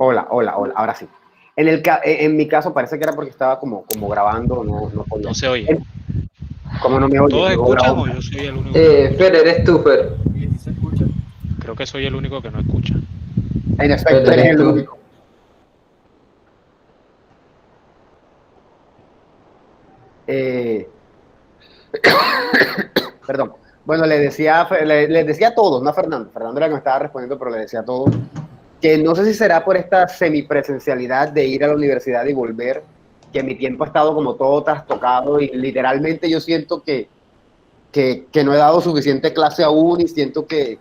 Hola, hola, hola, ahora sí. En mi caso parece que era porque estaba como grabando, no podía. No se oye. ¿Cómo no me oyes? ¿Todos Yo escuchan grabo. o yo soy el único que no escucha? Fer, eres tú, Fer. Creo que soy el único que no escucha. En Fer, efecto, eres eres el tú. único. Eh, perdón. Bueno, les decía a todos, no a Fernando. Fernando era el que me estaba respondiendo, pero le decía a todos que no sé si será por esta semipresencialidad de ir a la universidad y volver, que mi tiempo ha estado como todo trastocado y literalmente yo siento que no he dado suficiente clase aún y siento que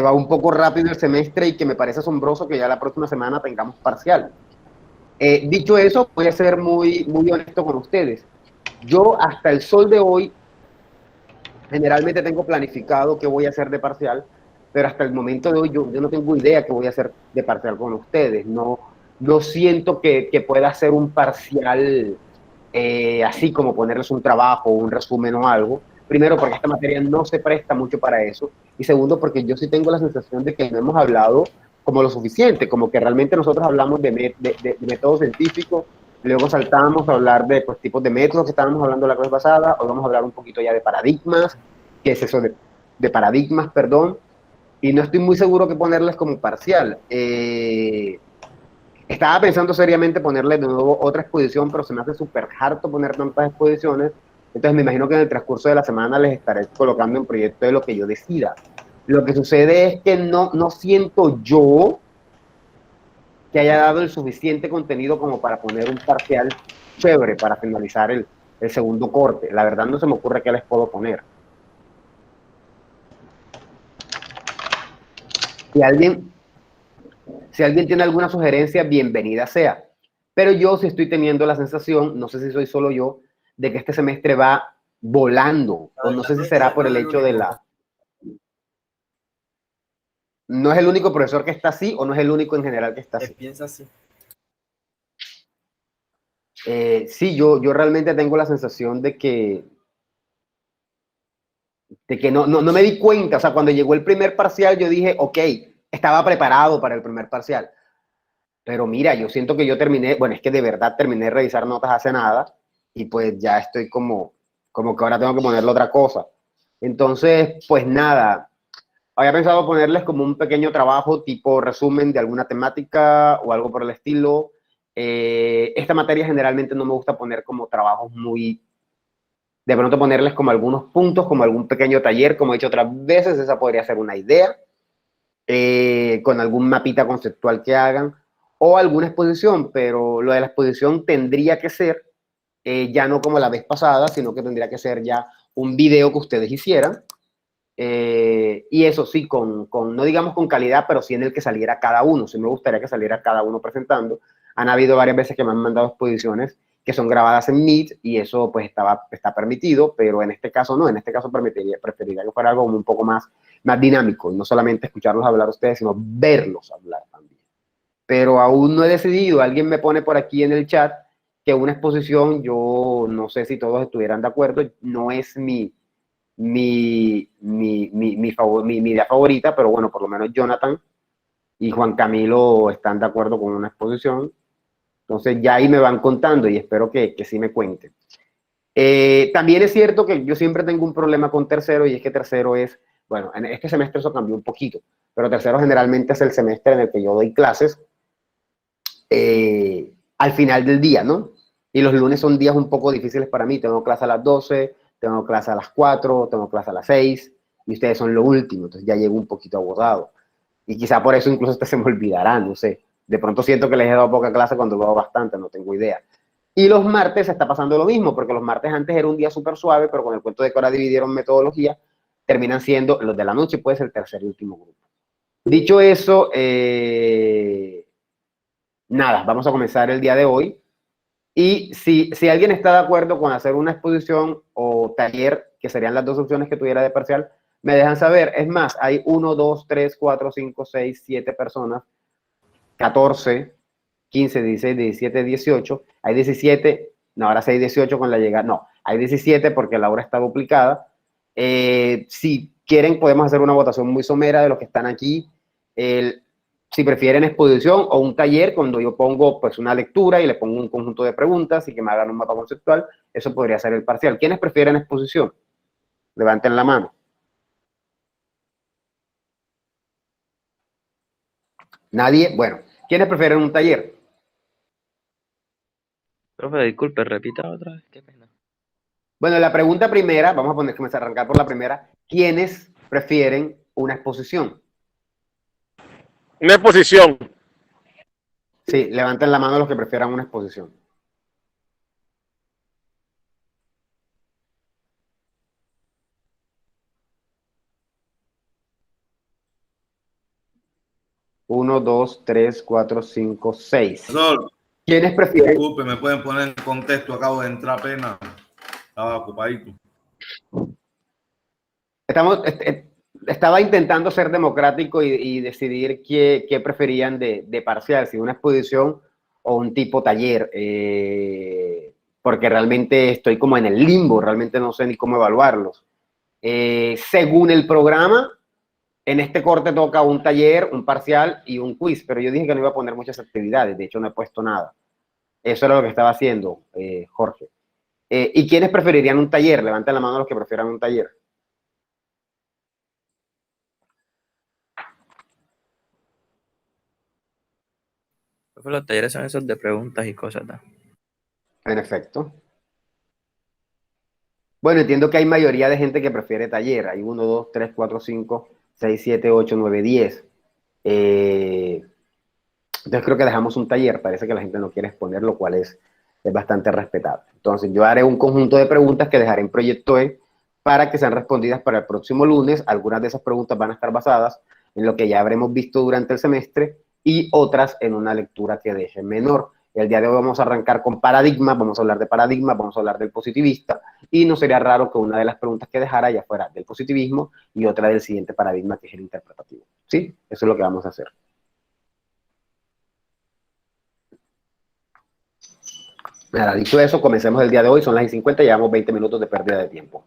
va un poco rápido el semestre y que me parece asombroso que ya la próxima semana tengamos parcial. Dicho eso, voy a ser muy honesto con ustedes. Yo hasta el sol de hoy generalmente tengo planificado qué voy a hacer de parcial, pero hasta el momento de hoy yo no tengo idea qué voy a hacer de parcial con ustedes. No siento que pueda hacer un parcial así como ponerles un trabajo, un resumen o algo. Primero, porque esta materia no se presta mucho para eso. Y segundo, porque yo sí tengo la sensación de que no hemos hablado como lo suficiente, como que realmente nosotros hablamos de métodos científicos, luego saltamos a hablar de pues, tipos de métodos que estábamos hablando la clase pasada, hoy vamos a hablar un poquito ya de paradigmas, qué es eso de paradigmas, perdón, y no estoy muy seguro que ponerles como parcial. Estaba pensando seriamente ponerle de nuevo otra exposición, pero se me hace súper harto poner tantas exposiciones. Entonces me imagino que en el transcurso de la semana les estaré colocando en proyecto de lo que yo decida. Lo que sucede es que no siento yo que haya dado el suficiente contenido como para poner un parcial chévere para finalizar el segundo corte. La verdad no se me ocurre qué les puedo poner. Si alguien, si alguien tiene alguna sugerencia, bienvenida sea. Pero yo sí estoy teniendo la sensación, no sé si soy solo yo, de que este semestre va volando, o no sé si será por el hecho de la... No es el único profesor que está así, o no es el único en general que está así. Sí, yo realmente tengo la sensación de que no me di cuenta, o sea, cuando llegó el primer parcial yo dije, ok, estaba preparado para el primer parcial, pero mira, yo siento que yo terminé, bueno, es que de verdad terminé de revisar notas hace nada y pues ya estoy como que ahora tengo que ponerle otra cosa. Entonces, pues nada, había pensado ponerles como un pequeño trabajo tipo resumen de alguna temática o algo por el estilo. Esta materia generalmente no me gusta poner como trabajos muy, de pronto ponerles como algunos puntos, como algún pequeño taller, como he hecho otras veces, esa podría ser una idea, con algún mapita conceptual que hagan, o alguna exposición, pero lo de la exposición tendría que ser ya no como la vez pasada, sino que tendría que ser ya un video que ustedes hicieran, y eso sí, no digamos con calidad, pero sí en el que saliera cada uno. Sí me gustaría que saliera cada uno presentando. Han habido varias veces que me han mandado exposiciones que son grabadas en Meet y eso pues está permitido, pero en este caso no, en este caso preferiría que fuera algo un poco más dinámico, no solamente escucharlos hablar a ustedes, sino verlos hablar también. Pero aún no he decidido, alguien me pone por aquí en el chat que una exposición, yo no sé si todos estuvieran de acuerdo, no es mi idea favorita, pero bueno, por lo menos Jonathan y Juan Camilo están de acuerdo con una exposición. Entonces ya ahí me van contando y espero que sí me cuenten. También es cierto que yo siempre tengo un problema con tercero y es que tercero es, bueno, en este semestre eso cambió un poquito, pero tercero generalmente es el semestre en el que yo doy clases al final del día, ¿no? Y los lunes son días un poco difíciles para mí. Tengo clase a las 12, tengo clase a las 4, tengo clase a las 6 y ustedes son lo último, entonces ya llego un poquito agotado. Y quizá por eso incluso hasta se me olvidará, no sé. De pronto siento que les he dado poca clase cuando lo hago bastante, no tengo idea. Y los martes está pasando lo mismo, porque los martes antes era un día súper suave, pero con el cuento de que ahora dividieron metodología, terminan siendo los de la noche, pues el tercer y último grupo. Dicho eso, nada, vamos a comenzar el día de hoy. Y si alguien está de acuerdo con hacer una exposición o taller, que serían las dos opciones que tuviera de parcial, me dejan saber. Es más, hay 1, 2, 3, 4, 5, 6, 7 personas, 14, 15, 16, 17, 18. Hay 17, no, ahora sí hay 18 con la llegada. No, hay 17 porque la hora está duplicada. Si quieren, podemos hacer una votación muy somera de los que están aquí. si prefieren exposición o un taller, cuando yo pongo pues una lectura y le pongo un conjunto de preguntas y que me hagan un mapa conceptual, eso podría ser el parcial. ¿Quiénes prefieren exposición? Levanten la mano. Nadie. Bueno, ¿quiénes prefieren un taller? Profe, disculpe, repita otra vez. Qué pena. Bueno, la pregunta primera, vamos a poner que me a arrancar por la primera. ¿Quiénes prefieren una exposición? Una exposición. Sí, levanten la mano los que prefieran una exposición. Uno, dos, tres, cuatro, cinco, seis. Profesor, ¿Quiénes prefieren? disculpe, me pueden poner en contexto, acabo de entrar apenas, estaba ocupadito. Estaba intentando ser democrático y decidir qué preferían de parcial, si una exposición o un tipo taller, porque realmente estoy como en el limbo, realmente no sé ni cómo evaluarlos. Según el programa, en este corte toca un taller, un parcial y un quiz, pero yo dije que no iba a poner muchas actividades, de hecho no he puesto nada. Eso era lo que estaba haciendo, Jorge. ¿Y quiénes preferirían un taller? Levanten la mano los que prefieran un taller. Profe, los talleres son esos de preguntas y cosas, ¿no? En efecto. Bueno, entiendo que hay mayoría de gente que prefiere taller. Hay 1, 2, 3, 4, 5, 6, 7, 8, 9, 10. Entonces creo que dejamos un taller. Parece que la gente no quiere exponer, lo cual es bastante respetable. Entonces yo haré un conjunto de preguntas que dejaré en Proyecto E para que sean respondidas para el próximo lunes. Algunas de esas preguntas van a estar basadas en lo que ya habremos visto durante el semestre y otras en una lectura que deje menor. El día de hoy vamos a arrancar con paradigmas, vamos a hablar de paradigmas, vamos a hablar del positivista y no sería raro que una de las preguntas que dejara ya fuera del positivismo y otra del siguiente paradigma que es el interpretativo. ¿Sí? Eso es lo que vamos a hacer. Nada, dicho eso, comencemos el día de hoy, son las 50, llevamos 20 minutos de pérdida de tiempo.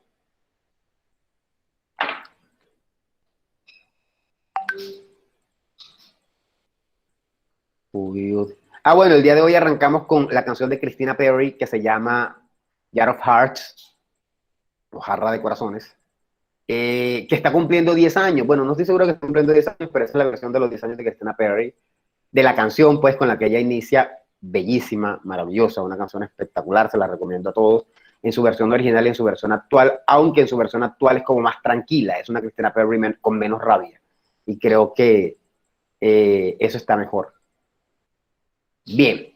Bueno, el día de hoy arrancamos con la canción de Christina Perri que se llama Jar of Hearts, o Jarra de Corazones, que está cumpliendo 10 años. Bueno, no estoy seguro que está cumpliendo 10 años, pero esa es la versión de los 10 años de Christina Perri, de la canción, pues, con la que ella inicia, bellísima, maravillosa, una canción espectacular, se la recomiendo a todos, en su versión original y en su versión actual, aunque en su versión actual es como más tranquila, es una Christina Perri con menos rabia, y creo que eso está mejor. Bien.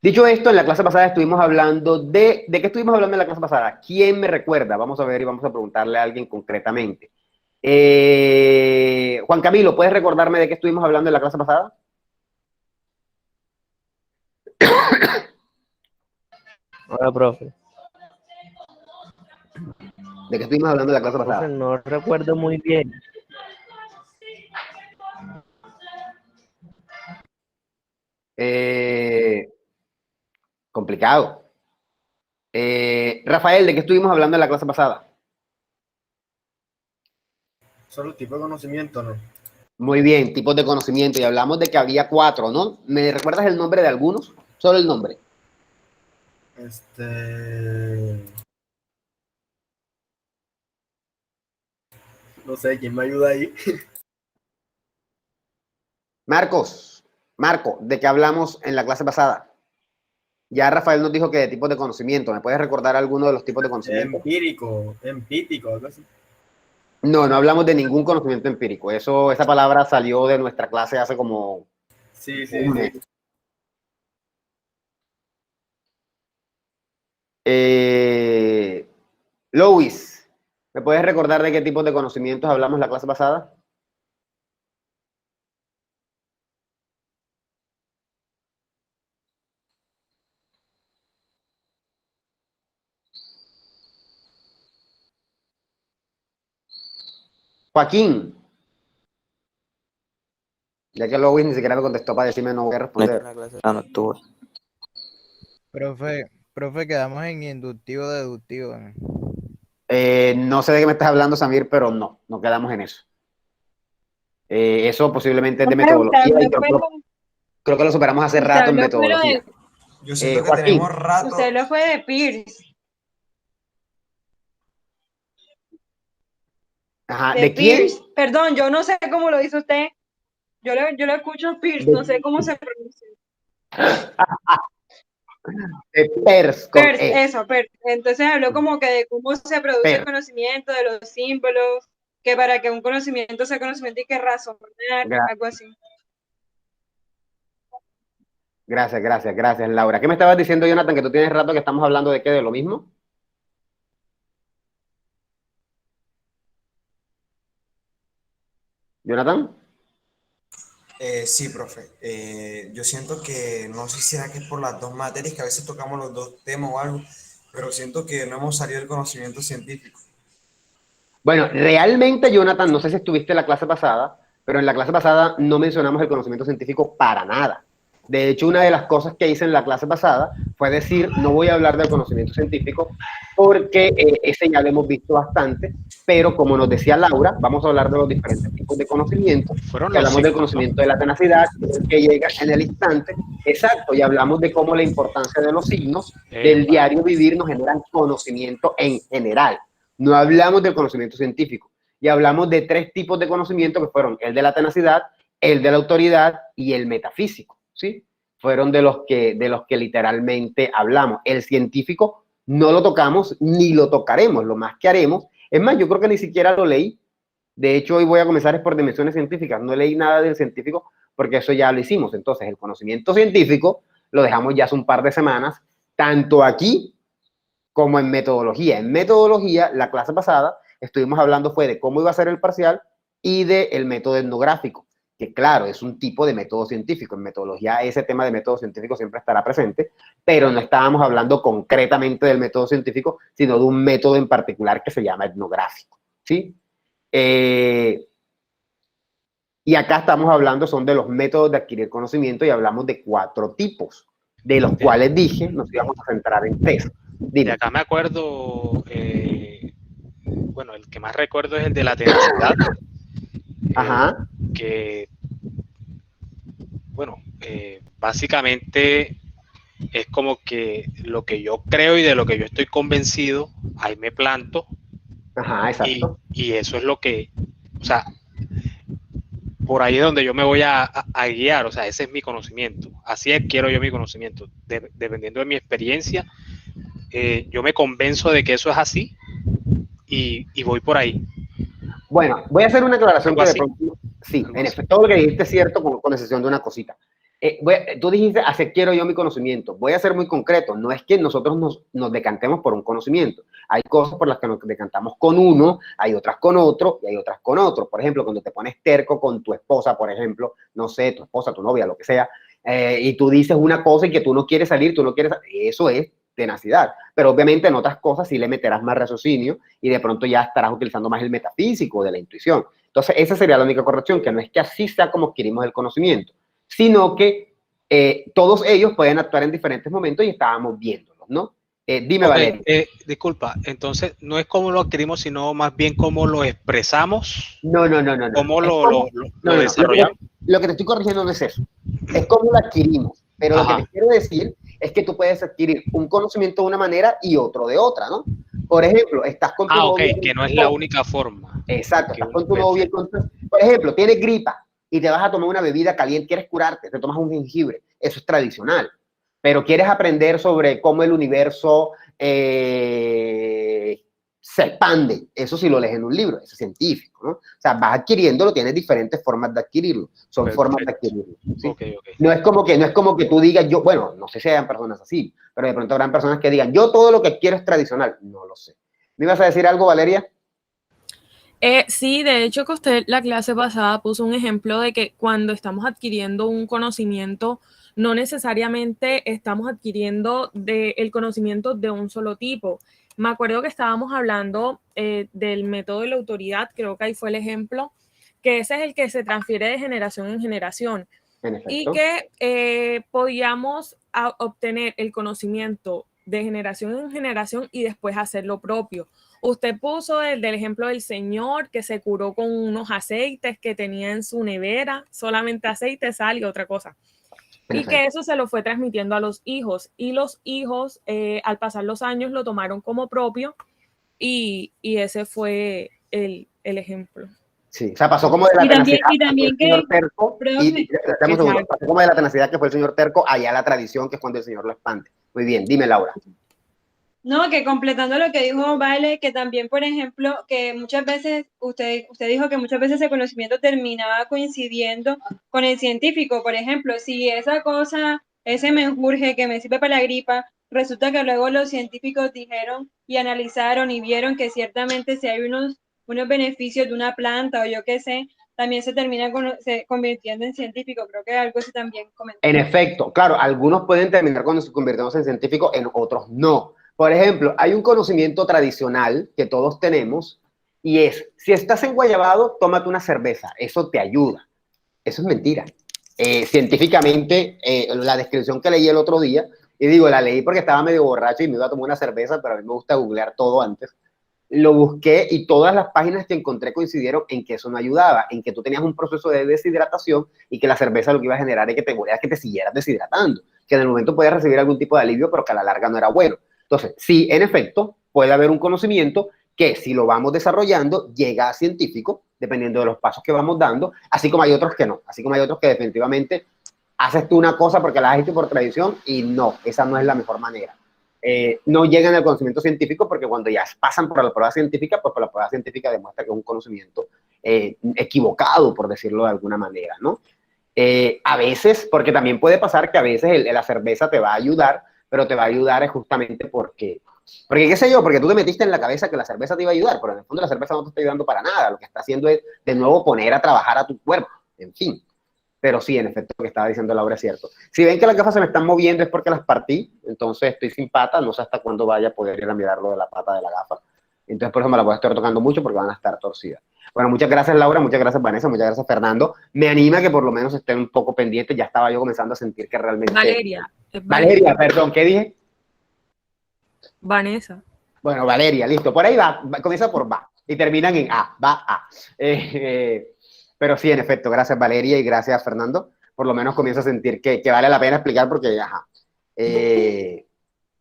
Dicho esto, en la clase pasada estuvimos hablando ¿de qué estuvimos hablando en la clase pasada? ¿Quién me recuerda? Vamos a ver y vamos a preguntarle a alguien concretamente. Juan Camilo, ¿puedes recordarme de qué estuvimos hablando en la clase pasada? Hola, profe. ¿De qué estuvimos hablando en la clase pasada? Profe, no recuerdo muy bien. Complicado. Rafael, ¿de qué estuvimos hablando en la clase pasada? Solo el tipo de conocimiento, ¿no? Muy bien, tipos de conocimiento. Y hablamos de que había 4, ¿no? ¿Me recuerdas el nombre de algunos? Solo el nombre. No sé, ¿quién me ayuda ahí? Marco, ¿de qué hablamos en la clase pasada? Ya Rafael nos dijo que de tipos de conocimiento. ¿Me puedes recordar alguno de los tipos de conocimiento? Empírico, algo así. No, no hablamos de ningún conocimiento empírico. Esa palabra salió de nuestra clase hace como un mes. Lois, ¿me puedes recordar de qué tipos de conocimientos hablamos la clase pasada? Joaquín, ya que Lois ni siquiera me contestó para decirme no voy a responder. No estuvo. Profe, quedamos en inductivo deductivo, ¿no? No sé de qué me estás hablando, Samir, pero no quedamos en eso. Eso posiblemente es de Profe, usted metodología y habló, creo que lo superamos hace usted rato en habló, pero metodología. Yo siento que Joaquín, tenemos rato. usted lo fue de Pierce. ajá, De ¿de quién? Pierce. Perdón, yo no sé cómo lo dice usted. Yo lo escucho Pierce, no sé cómo se pronuncia. De Peirce con Pierce, E. eso, Pierce. Entonces habló como que de cómo se produce el Peirce. conocimiento, de los símbolos, que para que un conocimiento sea conocimiento hay que razonar, algo así. Gracias, Laura. ¿Qué me estabas diciendo, Jonathan, que tú tienes rato que estamos hablando de qué, de lo mismo? ¿Jonathan? Sí, profe. Yo siento que, no sé si será que es por las dos materias, que a veces tocamos los dos temas o algo, pero siento que no hemos salido del conocimiento científico. Bueno, realmente, Jonathan, no sé si estuviste en la clase pasada, pero en la clase pasada no mencionamos el conocimiento científico para nada. De hecho, una de las cosas que hice en la clase pasada fue decir, no voy a hablar del conocimiento científico porque ese ya lo hemos visto bastante, pero como nos decía Laura, vamos a hablar de los diferentes tipos de conocimiento. Fueron Y los hablamos del signos, conocimiento ¿no? de la tenacidad, que llega en el instante, exacto, y hablamos de cómo la importancia de los signos del diario vivir nos generan conocimiento en general. No hablamos del conocimiento científico y hablamos de tres tipos de conocimiento que fueron el de la tenacidad, el de la autoridad y el metafísico, ¿sí? Fueron de los que literalmente hablamos. El científico no lo tocamos ni lo tocaremos, lo más que haremos. Es más, yo creo que ni siquiera lo leí. De hecho, hoy voy a comenzar es por dimensiones científicas. No leí nada del científico porque eso ya lo hicimos. Entonces, el conocimiento científico lo dejamos ya hace un par de semanas, tanto aquí como en metodología. En metodología, la clase pasada, estuvimos hablando fue de cómo iba a ser el parcial y del método etnográfico, que claro, es un tipo de método científico. En metodología ese tema de método científico siempre estará presente, pero no estábamos hablando concretamente del método científico, sino de un método en particular que se llama etnográfico, ¿sí? Y acá estamos hablando, son de los métodos de adquirir conocimiento y hablamos de 4 tipos, de los cuales dije, nos íbamos a centrar en 3. De acá me acuerdo, bueno, el que más recuerdo es el de la tenacidad. Ajá. Que, bueno, básicamente es como que lo que yo creo y de lo que yo estoy convencido, ahí me planto. Ajá, exacto. Y eso es lo que, o sea, por ahí es donde yo me voy a guiar, o sea, ese es mi conocimiento. Así adquiero yo mi conocimiento. Dependiendo de mi experiencia, yo me convenzo de que eso es así y voy por ahí. Bueno, voy a hacer una aclaración que de pronto, sí, en efecto, todo lo que dijiste es cierto, con excepción de una cosita. Tú dijiste, así quiero yo mi conocimiento. Voy a ser muy concreto. No es que nosotros nos decantemos por un conocimiento. Hay cosas por las que nos decantamos con uno, hay otras con otro y hay otras con otro. Por ejemplo, cuando te pones terco con tu esposa, por ejemplo, no sé, tu esposa, tu novia, lo que sea, y tú dices una cosa y que tú no quieres salir, eso es tenacidad. Pero obviamente en otras cosas sí le meterás más raciocinio y de pronto ya estarás utilizando más el metafísico de la intuición. Entonces, esa sería la única corrección, que no es que así sea como adquirimos el conocimiento, sino que todos ellos pueden actuar en diferentes momentos y estábamos viéndolos, ¿no? Dime, Valeria. Disculpa, entonces no es cómo lo adquirimos, sino más bien cómo lo expresamos. No. ¿Cómo lo desarrollamos? Lo que te estoy corrigiendo no es eso. Es cómo lo adquirimos. Pero lo que te quiero decir es que tú puedes adquirir un conocimiento de una manera y otro de otra, ¿no? Por ejemplo, estás con tu novio. Ok, que no es la única forma. Exacto, estás con tu novio. Por ejemplo, tienes gripa y te vas a tomar una bebida caliente, quieres curarte, te tomas un jengibre. Eso es tradicional. Pero quieres aprender sobre cómo el universo se expande. Eso sí lo lees en un libro, eso es científico, ¿no? O sea, vas adquiriéndolo, tienes diferentes formas de adquirirlo. Son formas de adquirirlo. ¿Sí? Okay. No es como que tú digas, yo, bueno, no sé si hayan personas así, pero de pronto habrán personas que digan, yo todo lo que quiero es tradicional. No lo sé. ¿Me ibas a decir algo, Valeria? Sí, de hecho que usted la clase pasada puso un ejemplo de que cuando estamos adquiriendo un conocimiento, no necesariamente estamos adquiriendo el conocimiento de un solo tipo. Me acuerdo que estábamos hablando del método de la autoridad, creo que ahí fue el ejemplo, que ese es el que se transfiere de generación en generación. Y que podíamos obtener el conocimiento de generación en generación y después hacerlo propio. usted puso el del ejemplo del señor que se curó con unos aceites que tenía en su nevera, solamente aceite, sal y otra cosa. Y que eso se lo fue transmitiendo a los hijos. Y los hijos, al pasar los años, lo tomaron como propio y ese fue el ejemplo. Sí, o sea, pasó como de la tenacidad y también que fue el señor Terco, profe, dame un segundo, pasó como de la tenacidad que fue el señor Terco, allá la tradición que es cuando el señor lo expande. Muy bien, dime, Laura. no, que completando lo que dijo Vale, que también, por ejemplo, que muchas veces, usted dijo que muchas veces el conocimiento terminaba coincidiendo con el científico. Por ejemplo, si esa cosa, ese menjurje que me sirve para la gripa, resulta que luego los científicos dijeron y analizaron y vieron que ciertamente si hay unos beneficios de una planta o yo qué sé, también se termina convirtiendo en científico. Creo que algo así también comentó. En efecto, claro, algunos pueden terminar convirtiéndose en científicos, en otros no. Por ejemplo, hay un conocimiento tradicional que todos tenemos y es, si estás en Guayabado, tómate una cerveza, eso te ayuda. Eso es mentira. Científicamente, la descripción que leí el otro día, y digo, la leí porque estaba medio borracho y me iba a tomar una cerveza, pero a mí me gusta googlear todo antes. Lo busqué y todas las páginas que encontré coincidieron en que eso no ayudaba, en que tú tenías un proceso de deshidratación y que la cerveza lo que iba a generar es que te siguieras deshidratando, que en el momento podías recibir algún tipo de alivio, pero que a la larga no era bueno. Entonces, sí, en efecto, puede haber un conocimiento que si lo vamos desarrollando llega a científico, dependiendo de los pasos que vamos dando, así como hay otros que no, así como hay otros que definitivamente haces tú una cosa porque la has hecho por tradición y no, esa no es la mejor manera. No llegan al conocimiento científico porque cuando ya pasan por la prueba científica, pues por la prueba científica demuestra que es un conocimiento equivocado, por decirlo de alguna manera, ¿no? A veces, porque también puede pasar que a veces la cerveza te va a ayudar, pero te va a ayudar justamente porque qué sé yo, porque tú te metiste en la cabeza que la cerveza te iba a ayudar, pero en el fondo la cerveza no te está ayudando para nada, lo que está haciendo es de nuevo poner a trabajar a tu cuerpo, en fin. Pero sí, en efecto, lo que estaba diciendo Laura es cierto. Si ven que las gafas se me están moviendo es porque las partí, entonces estoy sin pata, no sé hasta cuándo vaya a poder ir a mirar lo de la pata de la gafa. Entonces por eso me la voy a estar tocando mucho porque van a estar torcidas. Bueno, muchas gracias Laura, muchas gracias Vanessa, muchas gracias Fernando. Me anima que por lo menos estén un poco pendientes, ya estaba yo comenzando a sentir que realmente... Valeria, perdón, ¿qué dije? Vanessa. Bueno, Valeria, listo. Por ahí va, comienza por va y terminan en A, va a. Pero sí, en efecto, gracias Valeria y gracias Fernando. Por lo menos comienzo a sentir que vale la pena explicar porque, ajá,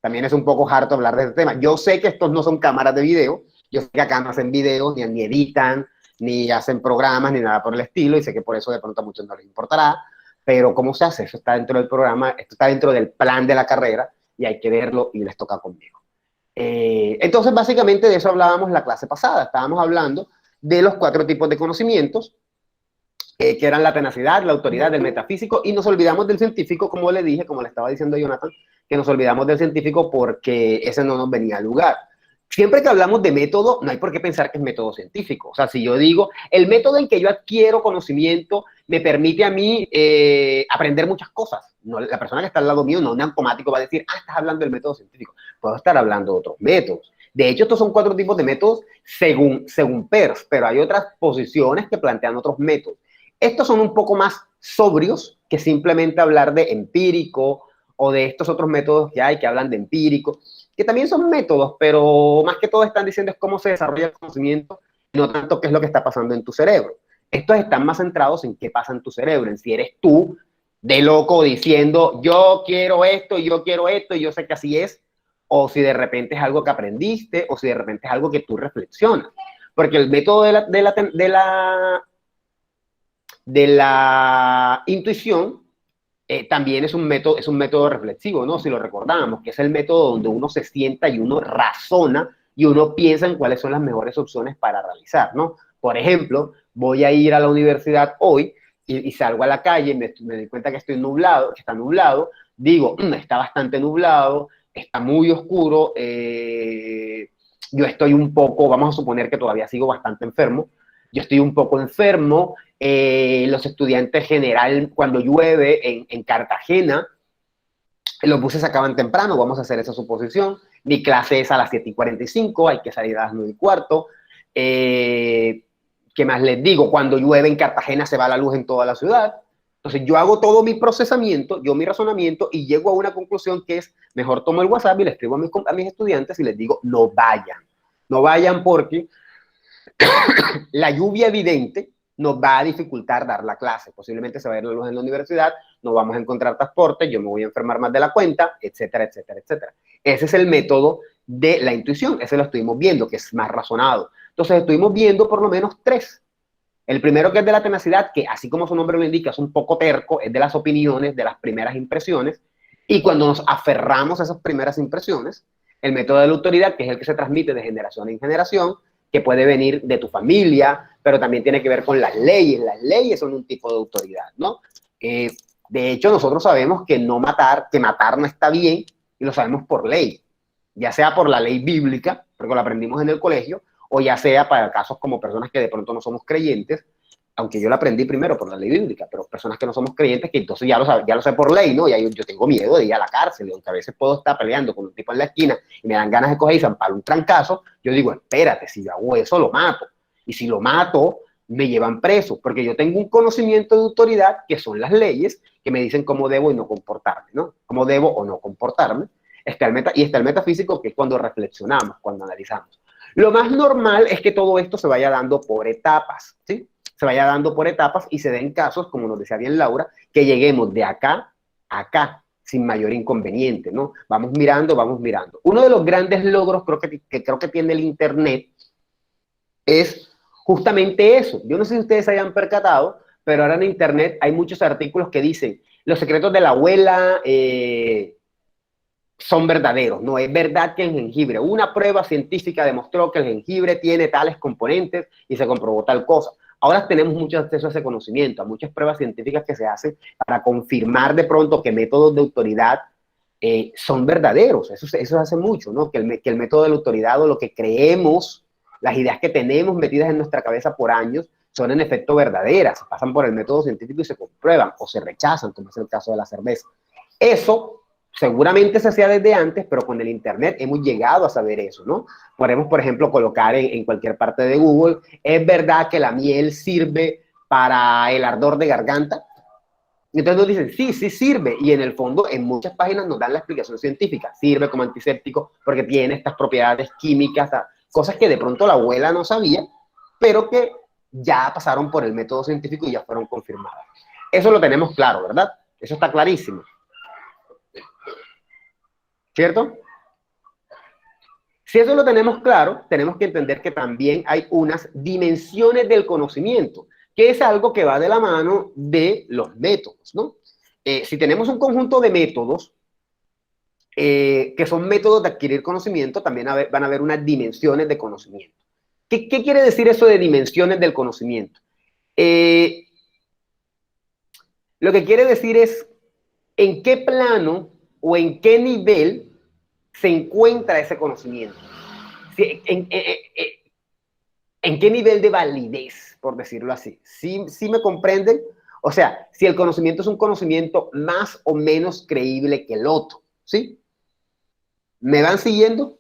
también es un poco harto hablar de este tema. Yo sé que estos no son cámaras de video, yo sé que acá no hacen videos, ni editan, ni hacen programas, ni nada por el estilo, y sé que por eso de pronto a muchos no les importará, pero ¿cómo se hace? Eso está dentro del programa, esto está dentro del plan de la carrera y hay que verlo y les toca conmigo. Entonces, básicamente de eso hablábamos la clase pasada, estábamos hablando de los 4 tipos de conocimientos, que eran la tenacidad, la autoridad, el metafísico, y nos olvidamos del científico, como le dije, como le estaba diciendo a Jonathan, que nos olvidamos del científico porque ese no nos venía al lugar. Siempre que hablamos de método, no hay por qué pensar que es método científico. O sea, si yo digo, el método en que yo adquiero conocimiento me permite a mí aprender muchas cosas. No, la persona que está al lado mío, no un automático va a decir, estás hablando del método científico. Puedo estar hablando de otros métodos. De hecho, estos son 4 tipos de métodos según Peirce, pero hay otras posiciones que plantean otros métodos. Estos son un poco más sobrios que simplemente hablar de empírico o de estos otros métodos que hay que hablan de empírico, que también son métodos, pero más que todo están diciendo es cómo se desarrolla el conocimiento y no tanto qué es lo que está pasando en tu cerebro. Estos están más centrados en qué pasa en tu cerebro, en si eres tú de loco diciendo yo quiero esto y yo sé que así es, o si de repente es algo que aprendiste, o si de repente es algo que tú reflexionas. Porque el método de la intuición también es un método reflexivo, ¿no? Si lo recordamos, que es el método donde uno se sienta y uno razona y uno piensa en cuáles son las mejores opciones para realizar, ¿no? Por ejemplo, voy a ir a la universidad hoy y salgo a la calle, me doy cuenta que está nublado, digo, está bastante nublado, está muy oscuro, yo estoy un poco, vamos a suponer que todavía sigo bastante enfermo, yo estoy un poco enfermo, los estudiantes general, cuando llueve en Cartagena, los buses acaban temprano, vamos a hacer esa suposición, mi clase es a las 7:45, hay que salir a las 9:15, ¿qué más les digo? Cuando llueve en Cartagena se va la luz en toda la ciudad, entonces yo hago todo mi procesamiento, mi razonamiento y llego a una conclusión que es, mejor tomo el WhatsApp y le escribo a mis estudiantes y les digo, no vayan. No vayan porque la lluvia evidente nos va a dificultar dar la clase. Posiblemente se va a ir la luz en la universidad, no vamos a encontrar transporte, yo me voy a enfermar más de la cuenta, etcétera, etcétera, etcétera. Ese es el método de la intuición, ese lo estuvimos viendo, que es más razonado. Entonces estuvimos viendo por lo menos 3. El primero, que es de la tenacidad, que así como su nombre lo indica, es un poco terco, es de las opiniones, de las primeras impresiones, y cuando nos aferramos a esas primeras impresiones, el método de la autoridad, que es el que se transmite de generación en generación, que puede venir de tu familia, pero también tiene que ver con las leyes. Las leyes son un tipo de autoridad, ¿no? De hecho, nosotros sabemos que matar no está bien, y lo sabemos por ley, ya sea por la ley bíblica, porque lo aprendimos en el colegio, o ya sea para casos como personas que de pronto no somos creyentes, aunque yo lo aprendí primero por la ley bíblica, pero personas que no somos creyentes, que entonces ya lo sé por ley, ¿no? Ya yo tengo miedo de ir a la cárcel, y aunque a veces puedo estar peleando con un tipo en la esquina y me dan ganas de coger y zampar un trancazo, yo digo, espérate, si yo hago eso, lo mato. Y si lo mato, me llevan preso, porque yo tengo un conocimiento de autoridad, que son las leyes, que me dicen cómo debo y no comportarme, ¿no? Cómo debo o no comportarme. Está el metafísico, que es cuando reflexionamos, cuando analizamos. Lo más normal es que todo esto se vaya dando por etapas, ¿sí? Se vaya dando por etapas y se den casos, como nos decía bien Laura, que lleguemos de acá a acá sin mayor inconveniente, ¿no? Vamos mirando, vamos mirando. Uno de los grandes logros que creo que tiene el Internet es justamente eso. Yo no sé si ustedes se hayan percatado, pero ahora en Internet hay muchos artículos que dicen los secretos de la abuela son verdaderos. No, es verdad que el jengibre, una prueba científica demostró que el jengibre tiene tales componentes y se comprobó tal cosa. Ahora tenemos mucho acceso a ese conocimiento, a muchas pruebas científicas que se hacen para confirmar de pronto que métodos de autoridad son verdaderos. Eso se hace mucho, ¿no? Que el método de la autoridad, o lo que creemos, las ideas que tenemos metidas en nuestra cabeza por años, son en efecto verdaderas, pasan por el método científico y se comprueban o se rechazan, como es el caso de la cerveza. Eso seguramente se hacía desde antes, pero con el Internet hemos llegado a saber eso, ¿no? Podemos, por ejemplo, colocar en cualquier parte de Google, ¿es verdad que la miel sirve para el ardor de garganta? Y entonces nos dicen, sí, sí sirve, y en el fondo en muchas páginas nos dan la explicación científica. Sirve como antiséptico porque tiene estas propiedades químicas, cosas que de pronto la abuela no sabía, pero que ya pasaron por el método científico y ya fueron confirmadas. Eso lo tenemos claro, ¿verdad? Eso está clarísimo. ¿Cierto? Si eso lo tenemos claro, tenemos que entender que también hay unas dimensiones del conocimiento, que es algo que va de la mano de los métodos, ¿no? Si tenemos un conjunto de métodos, que son métodos de adquirir conocimiento, también van a haber unas dimensiones de conocimiento. ¿Qué quiere decir eso de dimensiones del conocimiento? Lo que quiere decir es en qué plano o en qué nivel se encuentra ese conocimiento. ¿En qué nivel de validez, por decirlo así? ¿Sí me comprenden? O sea, si el conocimiento es un conocimiento más o menos creíble que el otro, ¿sí? ¿Me van siguiendo?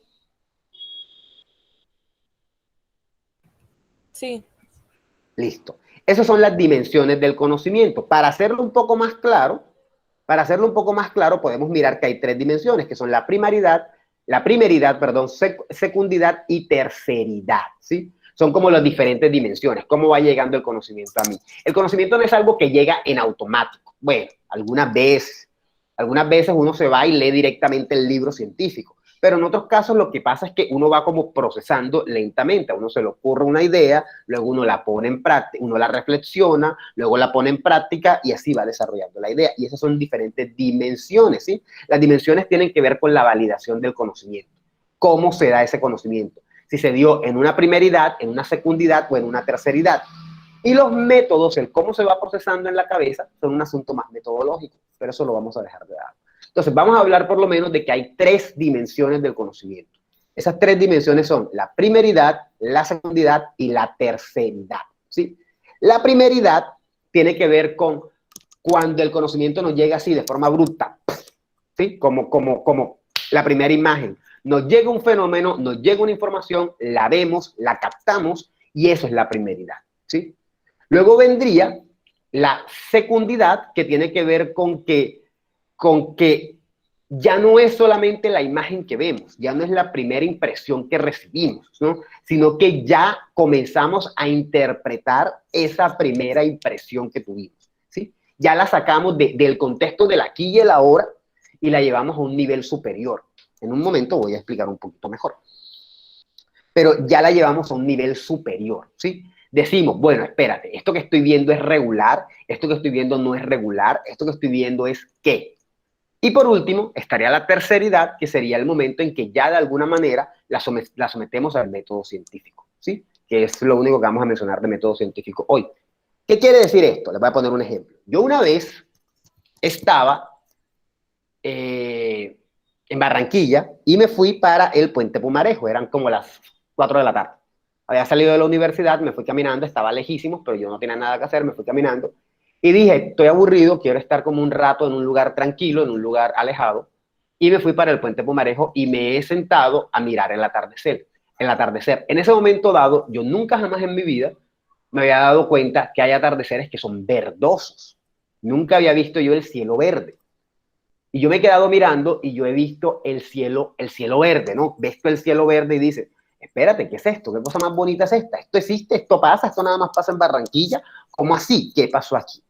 Sí. Listo. Esas son las dimensiones del conocimiento. Para hacerlo un poco más claro, podemos mirar que hay 3 dimensiones, que son la primeridad, secundidad y terceridad, ¿sí? Son como las diferentes dimensiones, cómo va llegando el conocimiento a mí. El conocimiento no es algo que llega en automático. Bueno, algunas veces uno se va y lee directamente el libro científico, pero en otros casos lo que pasa es que uno va como procesando lentamente. A uno se le ocurre una idea, luego uno la pone en práctica, uno la reflexiona, luego la pone en práctica y así va desarrollando la idea. Y esas son diferentes dimensiones, ¿sí? Las dimensiones tienen que ver con la validación del conocimiento. ¿Cómo se da ese conocimiento? Si se dio en una primeridad, en una secundidad o en una terceridad. Y los métodos, el cómo se va procesando en la cabeza, son un asunto más metodológico, pero eso lo vamos a dejar de lado. Entonces, vamos a hablar por lo menos de que hay 3 dimensiones del conocimiento. Esas 3 dimensiones son la primeridad, la secundidad y la terceridad, ¿sí? La primeridad tiene que ver con cuando el conocimiento nos llega así, de forma abrupta, ¿sí? Como la primera imagen. Nos llega un fenómeno, nos llega una información, la vemos, la captamos, y eso es la primeridad, ¿sí? Luego vendría la secundidad, que tiene que ver con que ya no es solamente la imagen que vemos, ya no es la primera impresión que recibimos, ¿no? Sino que ya comenzamos a interpretar esa primera impresión que tuvimos, ¿sí? Ya la sacamos del contexto del aquí y el ahora y la llevamos a un nivel superior. En un momento voy a explicar un poquito mejor. Pero ya la llevamos a un nivel superior, ¿sí? Decimos, bueno, espérate, esto que estoy viendo es regular, esto que estoy viendo no es regular, esto que estoy viendo es qué. Y por último, estaría la terceridad, que sería el momento en que ya de alguna manera la sometemos al método científico, ¿sí? Que es lo único que vamos a mencionar de método científico hoy. ¿Qué quiere decir esto? Les voy a poner un ejemplo. Yo una vez estaba en Barranquilla y me fui para el Puente Pumarejo, eran como las 4 de la tarde. Había salido de la universidad, me fui caminando, estaba lejísimos, pero yo no tenía nada que hacer, me fui caminando. Y dije, estoy aburrido, quiero estar como un rato en un lugar tranquilo, en un lugar alejado. Y me fui para el Puente Pumarejo y me he sentado a mirar el atardecer. En ese momento dado, yo nunca jamás en mi vida me había dado cuenta que hay atardeceres que son verdosos. Nunca había visto yo el cielo verde. Y yo me he quedado mirando y yo he visto el cielo verde, ¿no? Ves tú el cielo verde y dices, espérate, ¿qué es esto? ¿Qué cosa más bonita es esta? ¿Esto existe? ¿Esto pasa? ¿Esto nada más pasa en Barranquilla? ¿Cómo así? ¿Qué pasó aquí?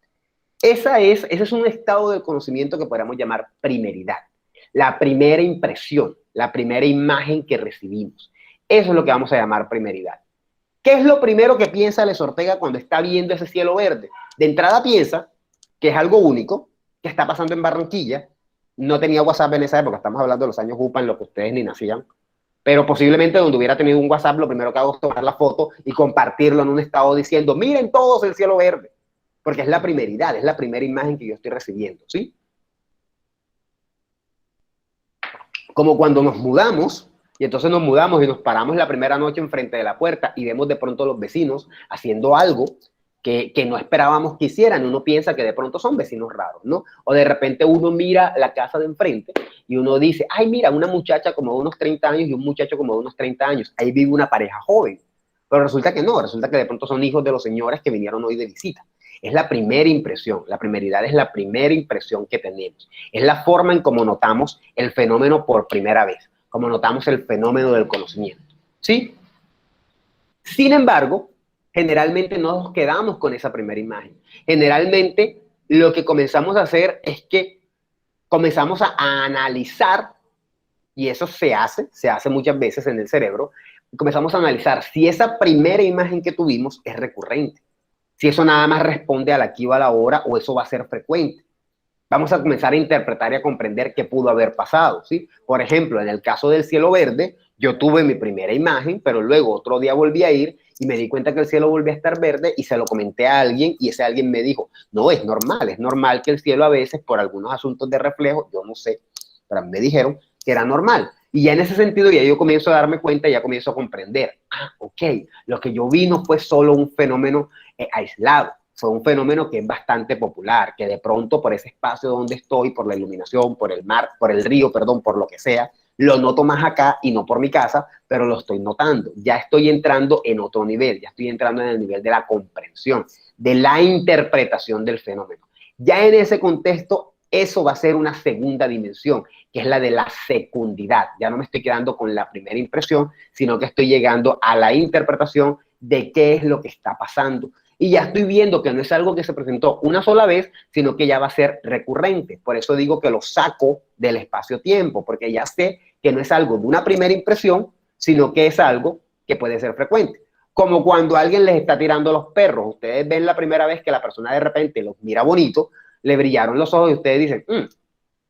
Ese es un estado del conocimiento que podríamos llamar primeridad. La primera impresión, la primera imagen que recibimos. Eso es lo que vamos a llamar primeridad. ¿Qué es lo primero que piensa Les Ortega cuando está viendo ese cielo verde? De entrada piensa que es algo único, que está pasando en Barranquilla. No tenía WhatsApp en esa época, estamos hablando de los años UPA en los que ustedes ni nacían. Pero posiblemente donde hubiera tenido un WhatsApp, lo primero que hago es tomar la foto y compartirlo en un estado diciendo, miren todos el cielo verde. Porque es la primeridad, es la primera imagen que yo estoy recibiendo, ¿sí? Como cuando nos mudamos, y entonces nos mudamos y nos paramos la primera noche enfrente de la puerta y vemos de pronto a los vecinos haciendo algo que no esperábamos que hicieran. Uno piensa que de pronto son vecinos raros, ¿no? O de repente uno mira la casa de enfrente y uno dice, ay, mira, una muchacha como de unos 30 años y un muchacho como de unos 30 años. Ahí vive una pareja joven. Pero resulta que no, resulta que de pronto son hijos de los señores que vinieron hoy de visita. Es la primera impresión, la primeridad es la primera impresión que tenemos. Es la forma en cómo notamos el fenómeno por primera vez, como notamos el fenómeno del conocimiento, ¿sí? Sin embargo, generalmente no nos quedamos con esa primera imagen. Generalmente lo que comenzamos a hacer es que comenzamos a analizar, y eso se hace muchas veces en el cerebro, comenzamos a analizar si esa primera imagen que tuvimos es recurrente. Si eso nada más responde al aquí o a la hora, o eso va a ser frecuente. Vamos a comenzar a interpretar y a comprender qué pudo haber pasado, ¿sí? Por ejemplo, en el caso del cielo verde, yo tuve mi primera imagen, pero luego otro día volví a ir y me di cuenta que el cielo volvía a estar verde y se lo comenté a alguien y ese alguien me dijo, no, es normal que el cielo a veces por algunos asuntos de reflejo, yo no sé, pero me dijeron que era normal. Y ya en ese sentido ya yo comienzo a darme cuenta, ya comienzo a comprender, ok, lo que yo vi no fue solo un fenómeno aislado, fue un fenómeno que es bastante popular, que de pronto por ese espacio donde estoy, por la iluminación, por el mar, por el río, perdón, por lo que sea, lo noto más acá y no por mi casa, pero lo estoy notando. Ya estoy entrando en otro nivel, ya estoy entrando en el nivel de la comprensión, de la interpretación del fenómeno. Ya en ese contexto, eso va a ser una segunda dimensión, que es la de la secundidad. Ya no me estoy quedando con la primera impresión, sino que estoy llegando a la interpretación de qué es lo que está pasando. Y ya estoy viendo que no es algo que se presentó una sola vez, sino que ya va a ser recurrente. Por eso digo que lo saco del espacio-tiempo, porque ya sé que no es algo de una primera impresión, sino que es algo que puede ser frecuente. Como cuando alguien les está tirando los perros. Ustedes ven la primera vez que la persona de repente los mira bonito, le brillaron los ojos y ustedes dicen,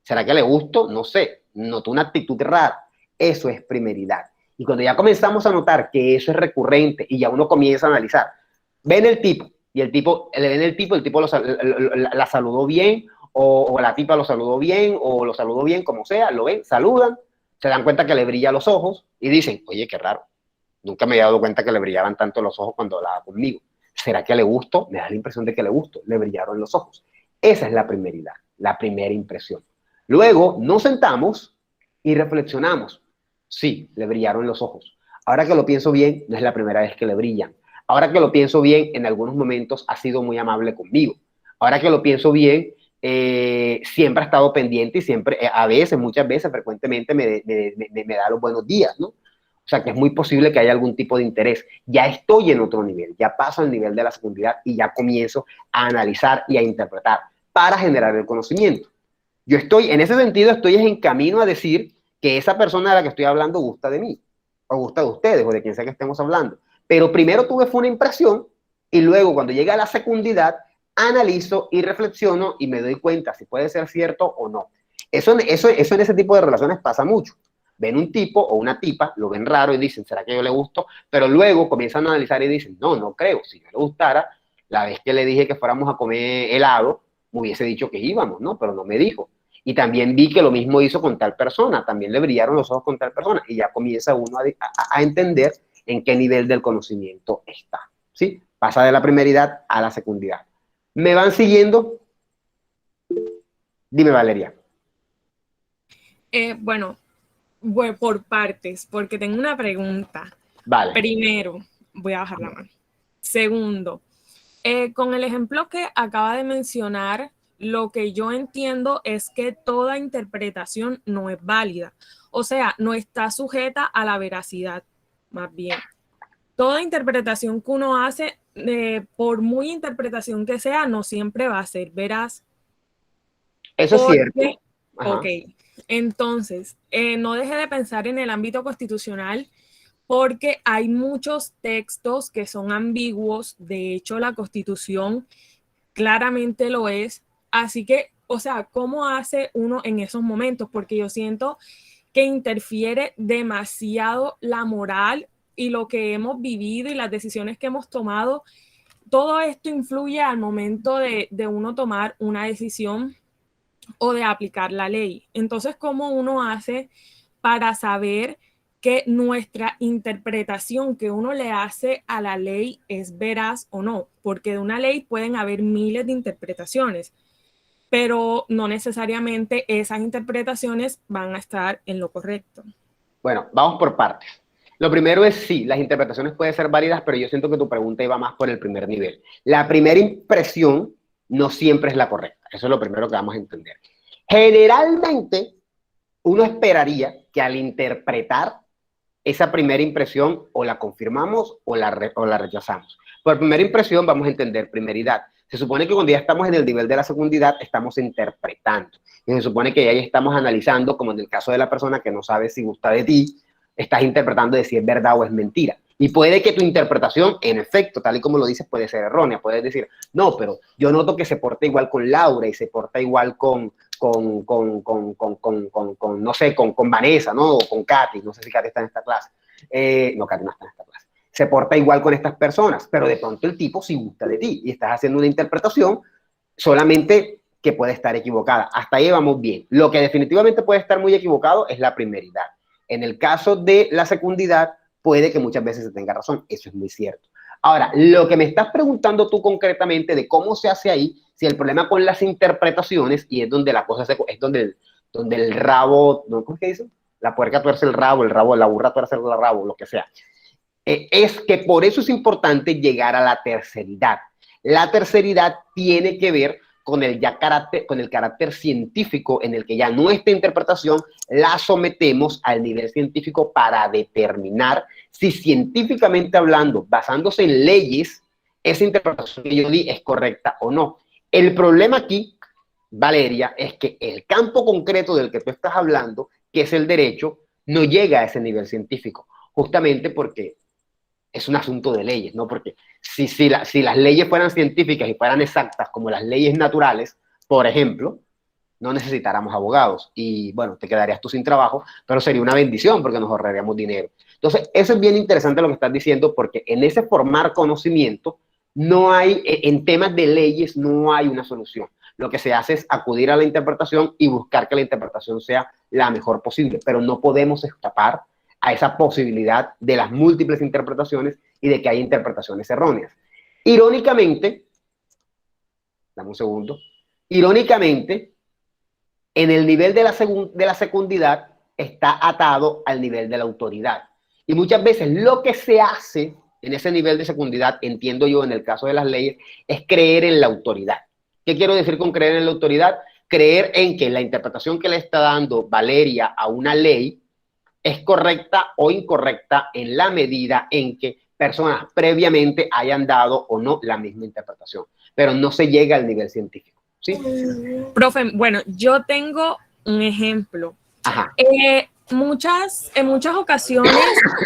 ¿será que le gustó? No sé, notó una actitud rara. Eso es primeridad. Y cuando ya comenzamos a notar que eso es recurrente y ya uno comienza a analizar, ven el tipo, y el tipo la saludó bien, o la tipa lo saludó bien, o lo saludó bien, como sea, lo ven, saludan, se dan cuenta que le brilla los ojos y dicen, oye, qué raro, nunca me había dado cuenta que le brillaban tanto los ojos cuando hablaba conmigo. ¿Será que le gustó? Me da la impresión de que le gustó, le brillaron los ojos. Esa es la primeridad, la primera impresión. Luego nos sentamos y reflexionamos. Sí, le brillaron los ojos. Ahora que lo pienso bien, no es la primera vez que le brillan. Ahora que lo pienso bien, en algunos momentos ha sido muy amable conmigo. Ahora que lo pienso bien, siempre ha estado pendiente y siempre, a veces, muchas veces, frecuentemente me da los buenos días, ¿no? O sea, que es muy posible que haya algún tipo de interés. Ya estoy en otro nivel, ya paso al nivel de la secundidad y ya comienzo a analizar y a interpretar para generar el conocimiento. Yo estoy, en ese sentido, estoy en camino a decir que esa persona de la que estoy hablando gusta de mí, o gusta de ustedes, o de quien sea que estemos hablando. Pero primero tuve fue una impresión y luego cuando llega a la secundidad, analizo y reflexiono y me doy cuenta si puede ser cierto o no. Eso en ese tipo de relaciones pasa mucho. Ven un tipo o una tipa, lo ven raro y dicen, ¿será que yo le gusto? Pero luego comienzan a analizar y dicen, no, no creo. Si yo le gustara, la vez que le dije que fuéramos a comer helado, me hubiese dicho que íbamos, ¿no? Pero no me dijo. Y también vi que lo mismo hizo con tal persona, también le brillaron los ojos con tal persona. Y ya comienza uno a entender en qué nivel del conocimiento está, ¿sí? Pasa de la primeridad a la secundidad. ¿Me van siguiendo? Dime, Valeria. Bueno, por partes, porque tengo una pregunta. Vale. Primero, voy a bajar la mano. Segundo, con el ejemplo que acaba de mencionar, lo que yo entiendo es que toda interpretación no es válida. O sea, no está sujeta a la veracidad, más bien. Toda interpretación que uno hace, por muy interpretación que sea, no siempre va a ser veraz. Eso es cierto. Ajá. Ok, entonces, no deje de pensar en el ámbito constitucional porque hay muchos textos que son ambiguos. De hecho, la Constitución claramente lo es. Así que, o sea, ¿cómo hace uno en esos momentos? Porque yo siento que interfiere demasiado la moral y lo que hemos vivido y las decisiones que hemos tomado. Todo esto influye al momento de uno tomar una decisión o de aplicar la ley. Entonces, ¿cómo uno hace para saber que nuestra interpretación que uno le hace a la ley es veraz o no? Porque de una ley pueden haber miles de interpretaciones, pero no necesariamente esas interpretaciones van a estar en lo correcto. Bueno, vamos por partes. Lo primero es sí, las interpretaciones pueden ser válidas, pero yo siento que tu pregunta iba más por el primer nivel. La primera impresión no siempre es la correcta. Eso es lo primero que vamos a entender. Generalmente, uno esperaría que al interpretar esa primera impresión o la confirmamos o la rechazamos. Por primera impresión vamos a entender primeridad. Se supone que cuando ya estamos en el nivel de la secundidad estamos interpretando. Y se supone que ya estamos analizando, como en el caso de la persona que no sabe si gusta de ti, estás interpretando de si es verdad o es mentira. Y puede que tu interpretación, en efecto, tal y como lo dices, puede ser errónea. Puedes decir, no, pero yo noto que se porta igual con Laura y se porta igual con no sé, con Vanessa, ¿no? O con Katy. No sé si Katy está en esta clase. No, Katy no está en esta clase. Se porta igual con estas personas, pero de pronto el tipo sí gusta de ti y estás haciendo una interpretación solamente que puede estar equivocada. Hasta ahí vamos bien. Lo que definitivamente puede estar muy equivocado es la primeridad. En el caso de la secundidad, puede que muchas veces se tenga razón. Eso es muy cierto. Ahora, lo que me estás preguntando tú concretamente de cómo se hace ahí, si el problema con las interpretaciones, y es donde la cosa es donde el rabo, ¿cómo es que dicen? La puerca tuerce el rabo, la burra tuerce el rabo, lo que sea. Es que por eso es importante llegar a la terceridad. La terceridad tiene que ver con el carácter científico en el que ya nuestra interpretación la sometemos al nivel científico para determinar si científicamente hablando, basándose en leyes, esa interpretación que yo di es correcta o no. El problema aquí, Valeria, es que el campo concreto del que tú estás hablando, que es el derecho, no llega a ese nivel científico, justamente porque es un asunto de leyes, ¿no? Porque si las leyes fueran científicas y fueran exactas como las leyes naturales, por ejemplo, no necesitáramos abogados y, bueno, te quedarías tú sin trabajo, pero sería una bendición porque nos ahorraríamos dinero. Entonces, eso es bien interesante lo que estás diciendo porque en ese formar conocimiento no hay, en temas de leyes no hay una solución. Lo que se hace es acudir a la interpretación y buscar que la interpretación sea la mejor posible, pero no podemos escapar a esa posibilidad de las múltiples interpretaciones y de que hay interpretaciones erróneas. Irónicamente, dame un segundo, irónicamente, en el nivel de la secundidad está atado al nivel de la autoridad. Y muchas veces lo que se hace en ese nivel de secundidad, entiendo yo en el caso de las leyes, es creer en la autoridad. ¿Qué quiero decir con creer en la autoridad? Creer en que la interpretación que le está dando Valeria a una ley es correcta o incorrecta en la medida en que personas previamente hayan dado o no la misma interpretación, pero no se llega al nivel científico, ¿sí? Profe, bueno, yo tengo un ejemplo. Ajá. En muchas ocasiones,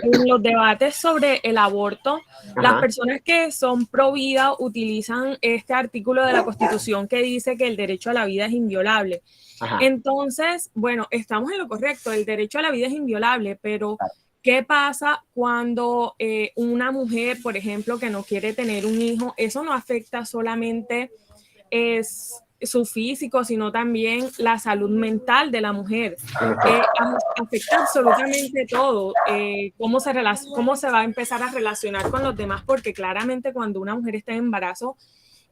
en los debates sobre el aborto, las personas que son pro vida utilizan este artículo de la Constitución que dice que el derecho a la vida es inviolable. Ajá. Entonces, bueno, estamos en lo correcto, el derecho a la vida es inviolable, pero ¿qué pasa cuando una mujer, por ejemplo, que no quiere tener un hijo? Eso no afecta solamente su físico, sino también la salud mental de la mujer. Afecta absolutamente todo. Cómo se va a empezar a relacionar con los demás, porque claramente cuando una mujer está en embarazo,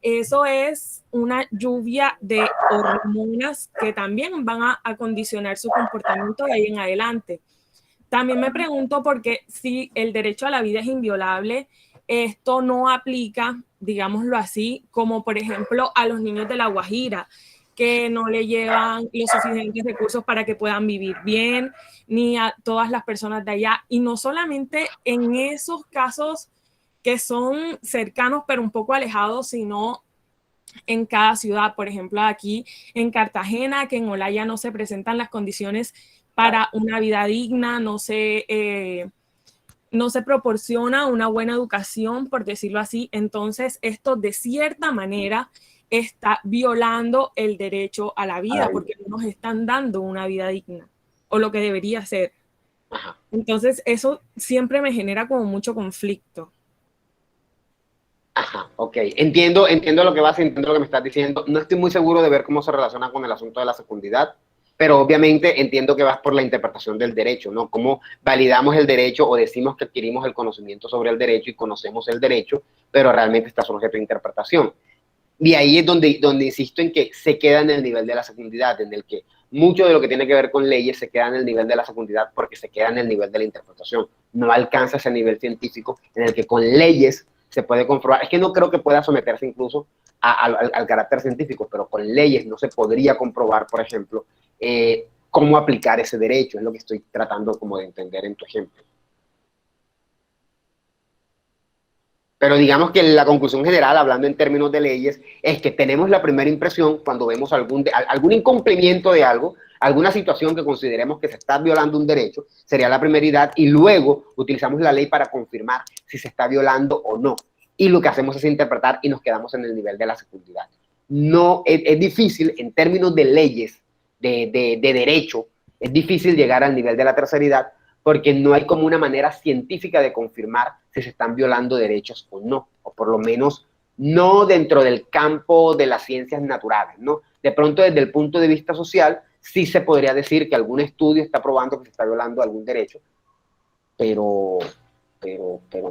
eso es una lluvia de hormonas que también van a condicionar su comportamiento de ahí en adelante. También me pregunto por qué si el derecho a la vida es inviolable, esto no aplica, digámoslo así, como por ejemplo a los niños de La Guajira, que no le llevan los suficientes recursos para que puedan vivir bien, ni a todas las personas de allá. Y no solamente en esos casos que son cercanos pero un poco alejados, sino en cada ciudad. Por ejemplo, aquí en Cartagena, que en Olaya no se presentan las condiciones para una vida digna, no se proporciona una buena educación, por decirlo así. Entonces, esto de cierta manera está violando el derecho a la vida, porque no nos están dando una vida digna, o lo que debería ser. Entonces, eso siempre me genera como mucho conflicto. Ajá, ok. Entiendo lo que vas, entiendo lo que me estás diciendo. No estoy muy seguro de ver cómo se relaciona con el asunto de la fecundidad, pero obviamente entiendo que vas por la interpretación del derecho, ¿no? Cómo validamos el derecho o decimos que adquirimos el conocimiento sobre el derecho y conocemos el derecho, pero realmente está sujeto a interpretación. Y ahí es donde insisto en que se queda en el nivel de la fecundidad, en el que mucho de lo que tiene que ver con leyes se queda en el nivel de la fecundidad porque se queda en el nivel de la interpretación. No alcanza ese nivel científico en el que con leyes se puede comprobar. Es que no creo que pueda someterse incluso al carácter científico, pero con leyes no se podría comprobar, por ejemplo, cómo aplicar ese derecho. Es lo que estoy tratando como de entender en tu ejemplo. Pero digamos que la conclusión general, hablando en términos de leyes, es que tenemos la primera impresión cuando vemos algún incumplimiento de algo, alguna situación que consideremos que se está violando un derecho, sería la primeridad, y luego utilizamos la ley para confirmar si se está violando o no. Y lo que hacemos es interpretar y nos quedamos en el nivel de la secundidad. No, es difícil en términos de leyes, de derecho, es difícil llegar al nivel de la terceridad porque no hay como una manera científica de confirmar si se están violando derechos o no, o por lo menos no dentro del campo de las ciencias naturales, ¿no? De pronto, desde el punto de vista social, sí se podría decir que algún estudio está probando que se está violando algún derecho, pero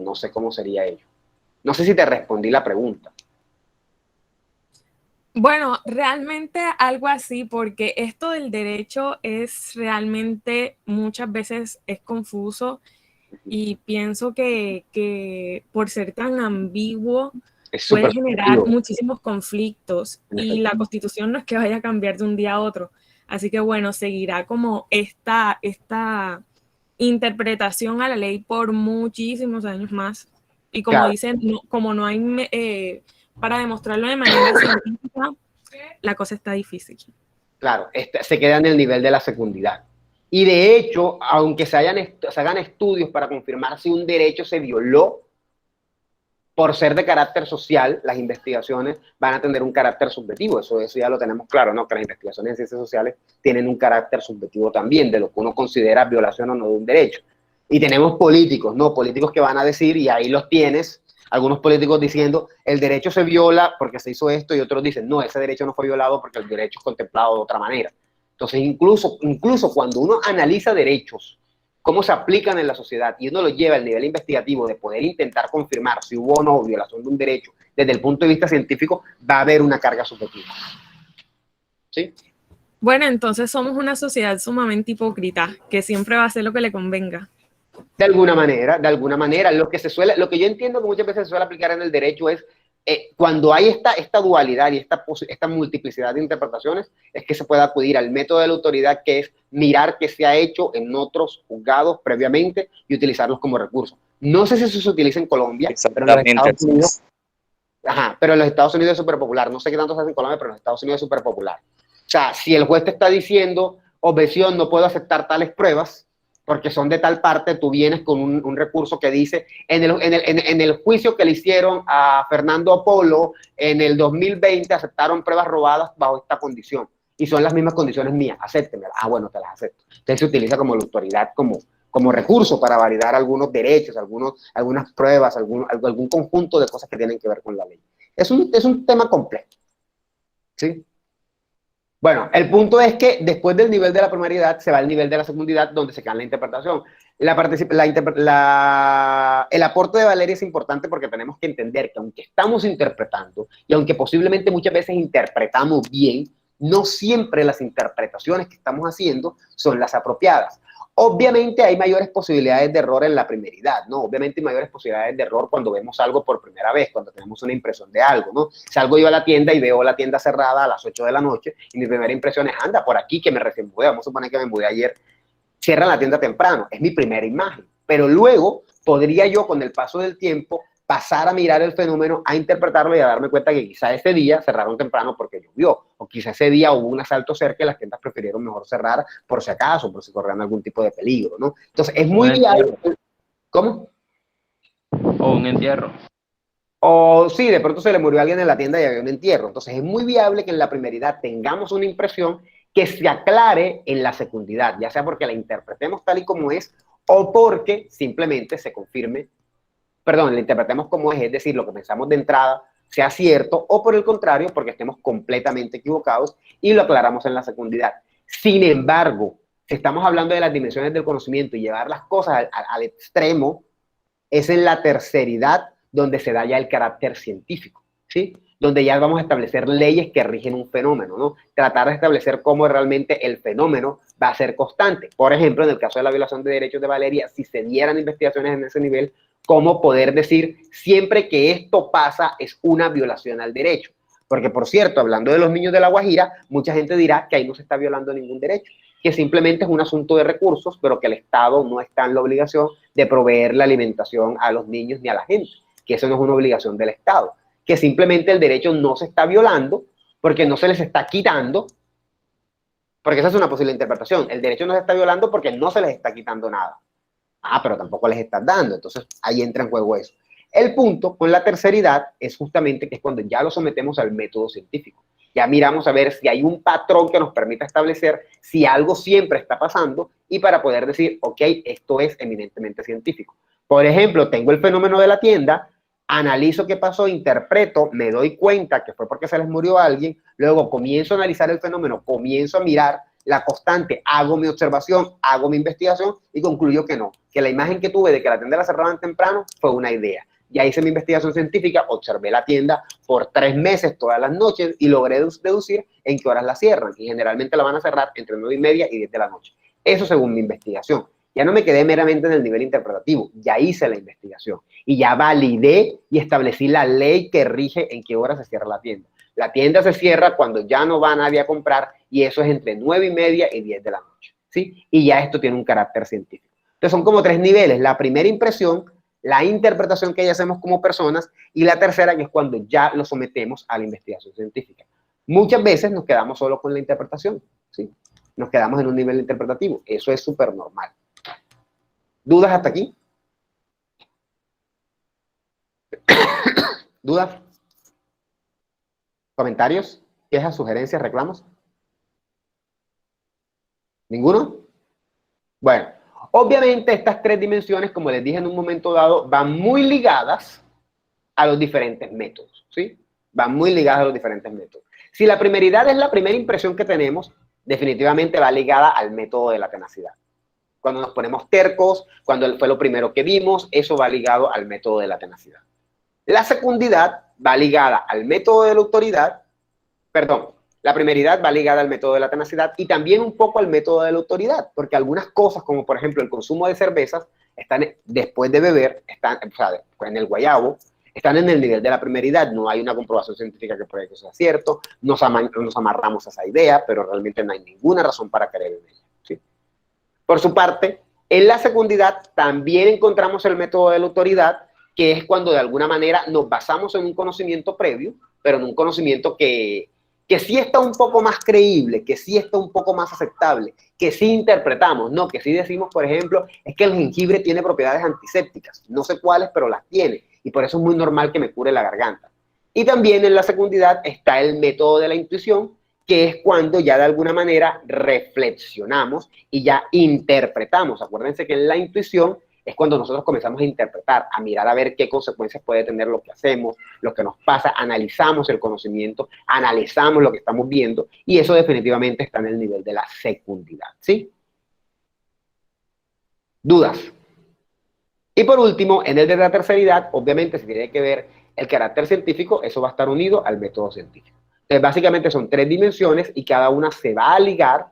no sé cómo sería ello. No sé si te respondí la pregunta. Bueno, realmente algo así, porque esto del derecho es realmente muchas veces es confuso y pienso que por ser tan ambiguo puede generar muchísimos conflictos y la Constitución no es que vaya a cambiar de un día a otro. Así que bueno, seguirá como esta interpretación a la ley por muchísimos años más. Y como dicen, como no hay para demostrarlo de manera científica, la cosa está difícil. Claro, se queda en el nivel de la secundidad. Y de hecho, aunque se hagan estudios para confirmar si un derecho se violó, por ser de carácter social, las investigaciones van a tener un carácter subjetivo. Eso ya lo tenemos claro, ¿no? Que las investigaciones en ciencias sociales tienen un carácter subjetivo también, de lo que uno considera violación o no de un derecho. Y tenemos políticos, ¿no? Políticos que van a decir, y ahí los tienes, algunos políticos diciendo, el derecho se viola porque se hizo esto, y otros dicen, no, ese derecho no fue violado porque el derecho es contemplado de otra manera. Entonces, incluso cuando uno analiza derechos, cómo se aplican en la sociedad, y uno lo lleva al nivel investigativo de poder intentar confirmar si hubo o no violación de un derecho, desde el punto de vista científico, va a haber una carga subjetiva. ¿Sí? Bueno, entonces somos una sociedad sumamente hipócrita, que siempre va a hacer lo que le convenga. De alguna manera, lo que yo entiendo que muchas veces se suele aplicar en el derecho es cuando hay esta dualidad y esta multiplicidad de interpretaciones, es que se puede acudir al método de la autoridad, que es mirar qué se ha hecho en otros juzgados previamente y utilizarlos como recursos. No sé si eso se utiliza en Colombia, pero en los Estados Unidos, pero en los Estados Unidos es súper popular. No sé qué tanto se hace en Colombia, pero en los Estados Unidos es súper popular. O sea, si el juez te está diciendo, objeción, no puedo aceptar tales pruebas, porque son de tal parte, tú vienes con un recurso que dice, en el juicio que le hicieron a Fernando Apolo, en el 2020 aceptaron pruebas robadas bajo esta condición, y son las mismas condiciones mías, acéptemelas. Ah, bueno, te las acepto. Entonces se utiliza como la autoridad, como recurso para validar algunos derechos, algunas pruebas, algún conjunto de cosas que tienen que ver con la ley. Es un tema complejo, ¿sí? Bueno, el punto es que después del nivel de la primaridad se va al nivel de la secundidad, donde se queda la interpretación. El aporte de Valeria es importante porque tenemos que entender que aunque estamos interpretando y aunque posiblemente muchas veces interpretamos bien, no siempre las interpretaciones que estamos haciendo son las apropiadas. Obviamente hay mayores posibilidades de error en la primeridad, ¿no? Obviamente hay mayores posibilidades de error cuando vemos algo por primera vez, cuando tenemos una impresión de algo, ¿no? Salgo yo a la tienda y veo la tienda cerrada a las 8 de la noche y mi primera impresión es, anda, por aquí que me recién mudé, vamos a suponer que me mudé ayer, cierran la tienda temprano, es mi primera imagen. Pero luego podría yo, con el paso del tiempo, pasar a mirar el fenómeno, a interpretarlo y a darme cuenta que quizá ese día cerraron temprano porque llovió, o quizá ese día hubo un asalto cerca y las tiendas prefirieron mejor cerrar por si acaso, por si corrían algún tipo de peligro, ¿no? Entonces es muy viable. ¿Cómo? O un entierro. O sí, de pronto se le murió a alguien en la tienda y había un entierro. Entonces es muy viable que en la primeridad tengamos una impresión que se aclare en la secundidad, ya sea porque la interpretemos tal y como es, o porque simplemente se confirme, la interpretemos como es decir, lo que pensamos de entrada sea cierto, o por el contrario, porque estemos completamente equivocados y lo aclaramos en la secundidad. Sin embargo, si estamos hablando de las dimensiones del conocimiento y llevar las cosas al extremo, es en la terceridad donde se da ya el carácter científico, ¿sí? Donde ya vamos a establecer leyes que rigen un fenómeno, ¿no? Tratar de establecer cómo realmente el fenómeno va a ser constante. Por ejemplo, en el caso de la violación de derechos de Valeria, si se dieran investigaciones en ese nivel, cómo poder decir siempre que esto pasa es una violación al derecho. Porque, por cierto, hablando de los niños de La Guajira, mucha gente dirá que ahí no se está violando ningún derecho, que simplemente es un asunto de recursos, pero que el Estado no está en la obligación de proveer la alimentación a los niños ni a la gente, que eso no es una obligación del Estado, que simplemente el derecho no se está violando porque no se les está quitando, porque esa es una posible interpretación, el derecho no se está violando porque no se les está quitando nada. Ah, pero tampoco les estás dando, entonces ahí entra en juego eso. El punto con la terceridad es justamente que es cuando ya lo sometemos al método científico. Ya miramos a ver si hay un patrón que nos permita establecer si algo siempre está pasando y para poder decir, ok, esto es eminentemente científico. Por ejemplo, tengo el fenómeno de la tienda, analizo qué pasó, interpreto, me doy cuenta que fue porque se les murió alguien, luego comienzo a analizar el fenómeno, comienzo a mirar la constante, hago mi observación, hago mi investigación y concluyo que no, que la imagen que tuve de que la tienda la cerraban temprano fue una idea. Ya hice mi investigación científica, observé la tienda por 3 meses todas las noches y logré deducir en qué horas la cierran. Y generalmente la van a cerrar entre 9:30 y 10 de la noche. Eso según mi investigación. Ya no me quedé meramente en el nivel interpretativo, ya hice la investigación y ya validé y establecí la ley que rige en qué hora se cierra la tienda. La tienda se cierra cuando ya no va nadie a comprar y eso es entre 9:30 y 10 de la noche, ¿sí? Y ya esto tiene un carácter científico. Entonces son como 3 niveles, la primera impresión, la interpretación que ya hacemos como personas y la tercera que es cuando ya lo sometemos a la investigación científica. Muchas veces nos quedamos solo con la interpretación, ¿sí? Nos quedamos en un nivel interpretativo, eso es súper normal. ¿Dudas hasta aquí? ¿Dudas? ¿Comentarios? ¿Quejas, sugerencias, reclamos? ¿Ninguno? Bueno, obviamente estas 3 dimensiones, como les dije en un momento dado, van muy ligadas a los diferentes métodos, ¿sí? Van muy ligadas a los diferentes métodos. Si la primeridad es la primera impresión que tenemos, definitivamente va ligada al método de la tenacidad. Cuando nos ponemos tercos, cuando fue lo primero que vimos, eso va ligado al método de la tenacidad. La secundidad va ligada al método de la autoridad, la primeridad va ligada al método de la tenacidad y también un poco al método de la autoridad, porque algunas cosas, como por ejemplo el consumo de cervezas, están después de beber, están, o sea, en el guayabo, están en el nivel de la primeridad. No hay una comprobación científica que pruebe que eso sea cierto, nos amarramos a esa idea, pero realmente no hay ninguna razón para creer en ella, ¿sí? Por su parte, en la secundidad también encontramos el método de la autoridad, que es cuando de alguna manera nos basamos en un conocimiento previo, pero en un conocimiento que sí está un poco más creíble, que sí está un poco más aceptable, que sí interpretamos, ¿no? Que sí decimos, por ejemplo, es que el jengibre tiene propiedades antisépticas, no sé cuáles, pero las tiene, y por eso es muy normal que me cure la garganta. Y también en la secundidad está el método de la intuición, que es cuando ya de alguna manera reflexionamos y ya interpretamos. Acuérdense que en la intuición es cuando nosotros comenzamos a interpretar, a mirar a ver qué consecuencias puede tener lo que hacemos, lo que nos pasa, analizamos el conocimiento, analizamos lo que estamos viendo, y eso definitivamente está en el nivel de la secundidad, ¿sí? ¿Dudas? Y por último, en el de la terceridad, obviamente si tiene que ver el carácter científico, eso va a estar unido al método científico. Entonces, básicamente son 3 dimensiones y cada una se va a ligar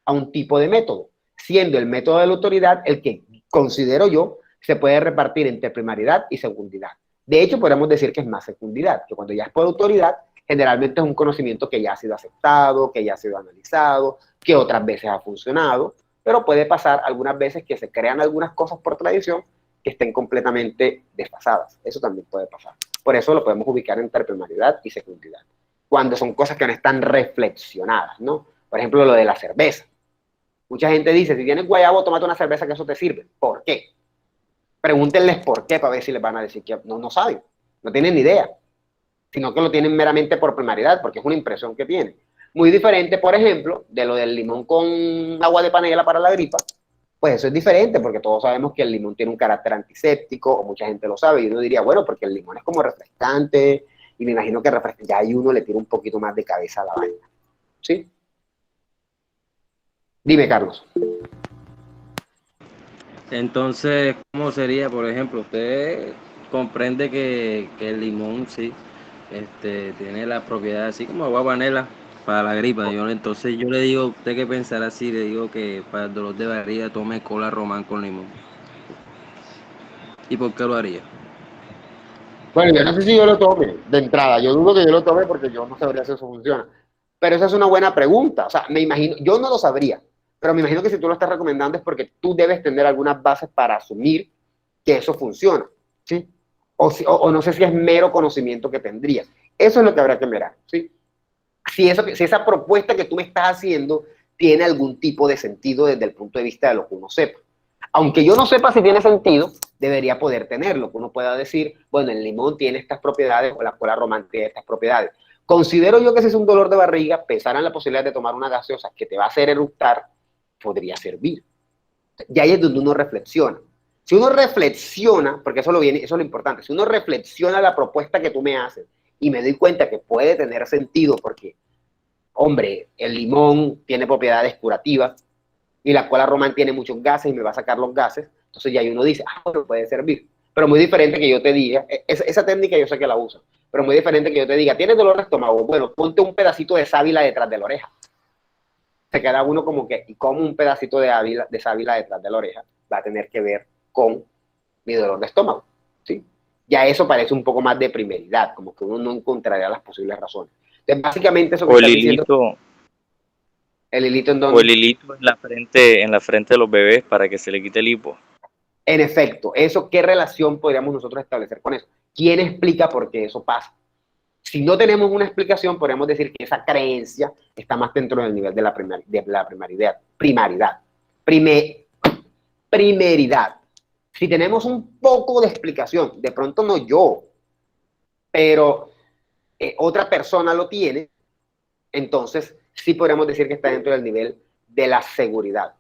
a un tipo de método, siendo el método de la autoridad el que considero yo se puede repartir entre primaridad y secundidad. De hecho, podemos decir que es más secundidad, que cuando ya es por autoridad, generalmente es un conocimiento que ya ha sido aceptado, que ya ha sido analizado, que otras veces ha funcionado, pero puede pasar algunas veces que se crean algunas cosas por tradición que estén completamente desfasadas. Eso también puede pasar. Por eso lo podemos ubicar entre primaridad y secundidad, cuando son cosas que no están reflexionadas, ¿no? Por ejemplo, lo de la cerveza. Mucha gente dice, si tienes guayabo, tómate una cerveza que eso te sirve. ¿Por qué? Pregúntenles por qué para ver si les van a decir que no saben, no tienen ni idea, sino que lo tienen meramente por primaridad, porque es una impresión que tienen. Muy diferente, por ejemplo, de lo del limón con agua de panela para la gripa, pues eso es diferente, porque todos sabemos que el limón tiene un carácter antiséptico, o mucha gente lo sabe, y uno diría, bueno, porque el limón es como refrescante, y me imagino que ya ahí uno le tira un poquito más de cabeza a la vaina, ¿sí? Dime, Carlos. Entonces, ¿cómo sería, por ejemplo? Usted comprende que el limón, sí, tiene la propiedad así como agua panela para la gripa. Entonces yo le digo, usted que pensará así, le digo que para el dolor de barriga tome cola román con limón. ¿Y por qué lo haría? Bueno, yo no sé si yo lo tome de entrada. Yo dudo que yo lo tome porque yo no sabría si eso funciona. Pero esa es una buena pregunta. O sea, me imagino, yo no lo sabría, pero me imagino que si tú lo estás recomendando es porque tú debes tener algunas bases para asumir que eso funciona, ¿sí? O no sé si es mero conocimiento que tendrías. Eso es lo que habrá que mirar, ¿sí? Si esa propuesta que tú me estás haciendo tiene algún tipo de sentido desde el punto de vista de lo que uno sepa. Aunque yo no sepa si tiene sentido, debería poder tenerlo, que uno pueda decir, bueno, el limón tiene estas propiedades o la cola román tiene estas propiedades. Considero yo que si es un dolor de barriga, pensar en la posibilidad de tomar una gaseosa que te va a hacer eructar, podría servir. Ya ahí es donde uno reflexiona. Si uno reflexiona, porque eso es lo importante, si uno reflexiona la propuesta que tú me haces y me doy cuenta que puede tener sentido porque, hombre, el limón tiene propiedades curativas y la cola román tiene muchos gases y me va a sacar los gases, entonces ya ahí uno dice, bueno, puede servir. Pero muy diferente que yo te diga, esa técnica yo sé que la uso, pero muy diferente que yo te diga, ¿tienes dolor de estómago? Bueno, ponte un pedacito de sábila detrás de la oreja. Se queda uno como que, y como un pedacito de sábila detrás de la oreja va a tener que ver con mi dolor de estómago, ¿sí? Ya eso parece un poco más de primeridad, como que uno no encontraría las posibles razones. Entonces, básicamente eso que está diciendo... ¿El hilito en dónde? O el hilito en la frente de los bebés para que se le quite el hipo. En efecto, eso, ¿qué relación podríamos nosotros establecer con eso? ¿Quién explica por qué eso pasa? Si no tenemos una explicación, podríamos decir que esa creencia está más dentro del nivel de la primeridad. Si tenemos un poco de explicación, de pronto no yo, pero otra persona lo tiene, entonces sí podríamos decir que está dentro del nivel de la seguridad.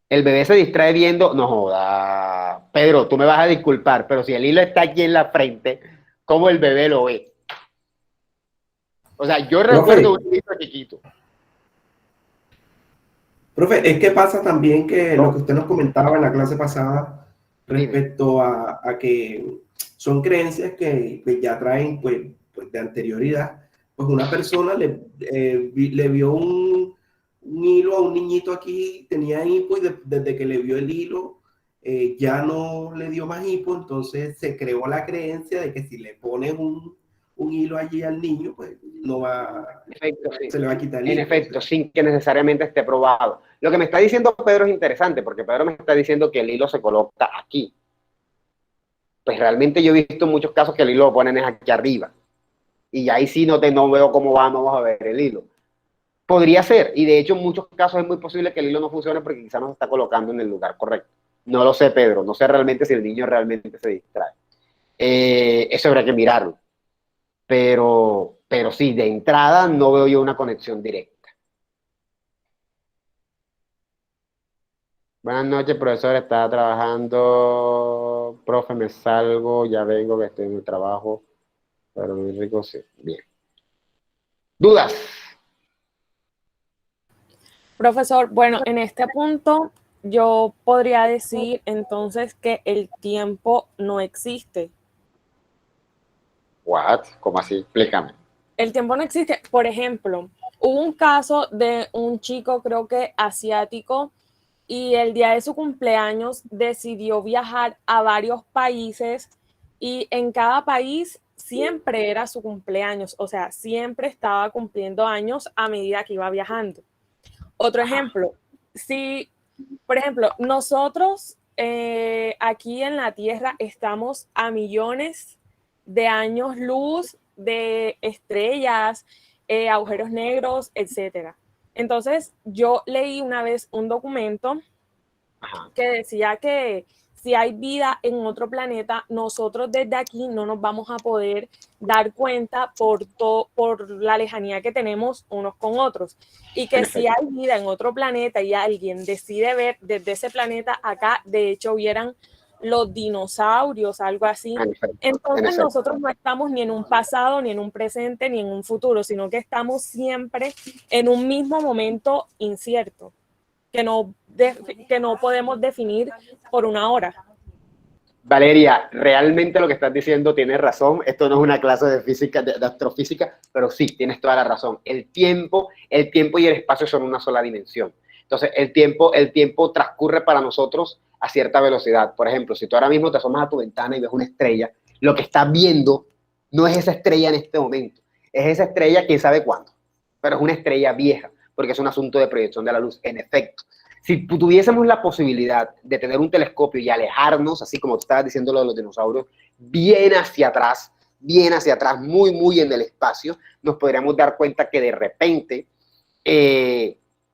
El bebé se distrae viendo, no joda, Pedro, tú me vas a disculpar, pero si el hilo está aquí en la frente, ¿cómo el bebé lo ve? O sea, yo recuerdo un hilo chiquito. Profe, es que pasa también que lo que usted nos comentaba en la clase pasada respecto a que son creencias que ya traen pues de anterioridad. Pues una persona le vio un hilo a un niñito aquí, tenía hipo y desde que le vio el hilo ya no le dio más hipo, entonces se creó la creencia de que si le pones un hilo allí al niño, pues no va, En efecto, sí. se le va a quitar el En hilo. efecto, sin que necesariamente esté probado. Lo que me está diciendo Pedro es interesante, porque Pedro me está diciendo que el hilo se coloca aquí. Pues realmente yo he visto muchos casos que el hilo lo ponen es aquí arriba. Y ahí sí no veo cómo vamos a ver el hilo. Podría ser, y de hecho en muchos casos es muy posible que el hilo no funcione porque quizás no se está colocando en el lugar correcto. No lo sé, Pedro, no sé realmente si el niño realmente se distrae. Eso habrá que mirarlo. Pero sí, de entrada no veo yo una conexión directa. Buenas noches, profesor, estaba trabajando. Profe, me salgo, ya vengo, que estoy en el trabajo. Pero muy rico, sí. Bien. ¿Dudas? Profesor, bueno, en este punto yo podría decir entonces que el tiempo no existe. What? ¿Cómo así? Explícame. El tiempo no existe. Por ejemplo, hubo un caso de un chico, creo que asiático, y el día de su cumpleaños decidió viajar a varios países y en cada país siempre era su cumpleaños, o sea, siempre estaba cumpliendo años a medida que iba viajando. Otro ejemplo, si, por ejemplo, nosotros aquí en la Tierra estamos a millones de años luz de estrellas, agujeros negros, etcétera. Entonces, yo leí una vez un documento que decía que si hay vida en otro planeta, nosotros desde aquí no nos vamos a poder dar cuenta por la lejanía que tenemos unos con otros. Y que si hay vida en otro planeta y alguien decide ver desde ese planeta acá, de hecho hubieran los dinosaurios, algo así. Entonces nosotros no estamos ni en un pasado, ni en un presente, ni en un futuro, sino que estamos siempre en un mismo momento incierto, que no podemos definir por una hora. Valeria, realmente lo que estás diciendo tienes razón. Esto no es una clase de física, de astrofísica, pero sí, tienes toda la razón. El tiempo y el espacio son una sola dimensión. Entonces, el tiempo transcurre para nosotros a cierta velocidad. Por ejemplo, si tú ahora mismo te asomas a tu ventana y ves una estrella, lo que estás viendo no es esa estrella en este momento. Es esa estrella quién sabe cuándo, pero es una estrella vieja, porque es un asunto de proyección de la luz. En efecto, si tuviésemos la posibilidad de tener un telescopio y alejarnos, así como tú estabas diciendo lo de los dinosaurios, bien hacia atrás, muy, muy en el espacio, nos podríamos dar cuenta que de repente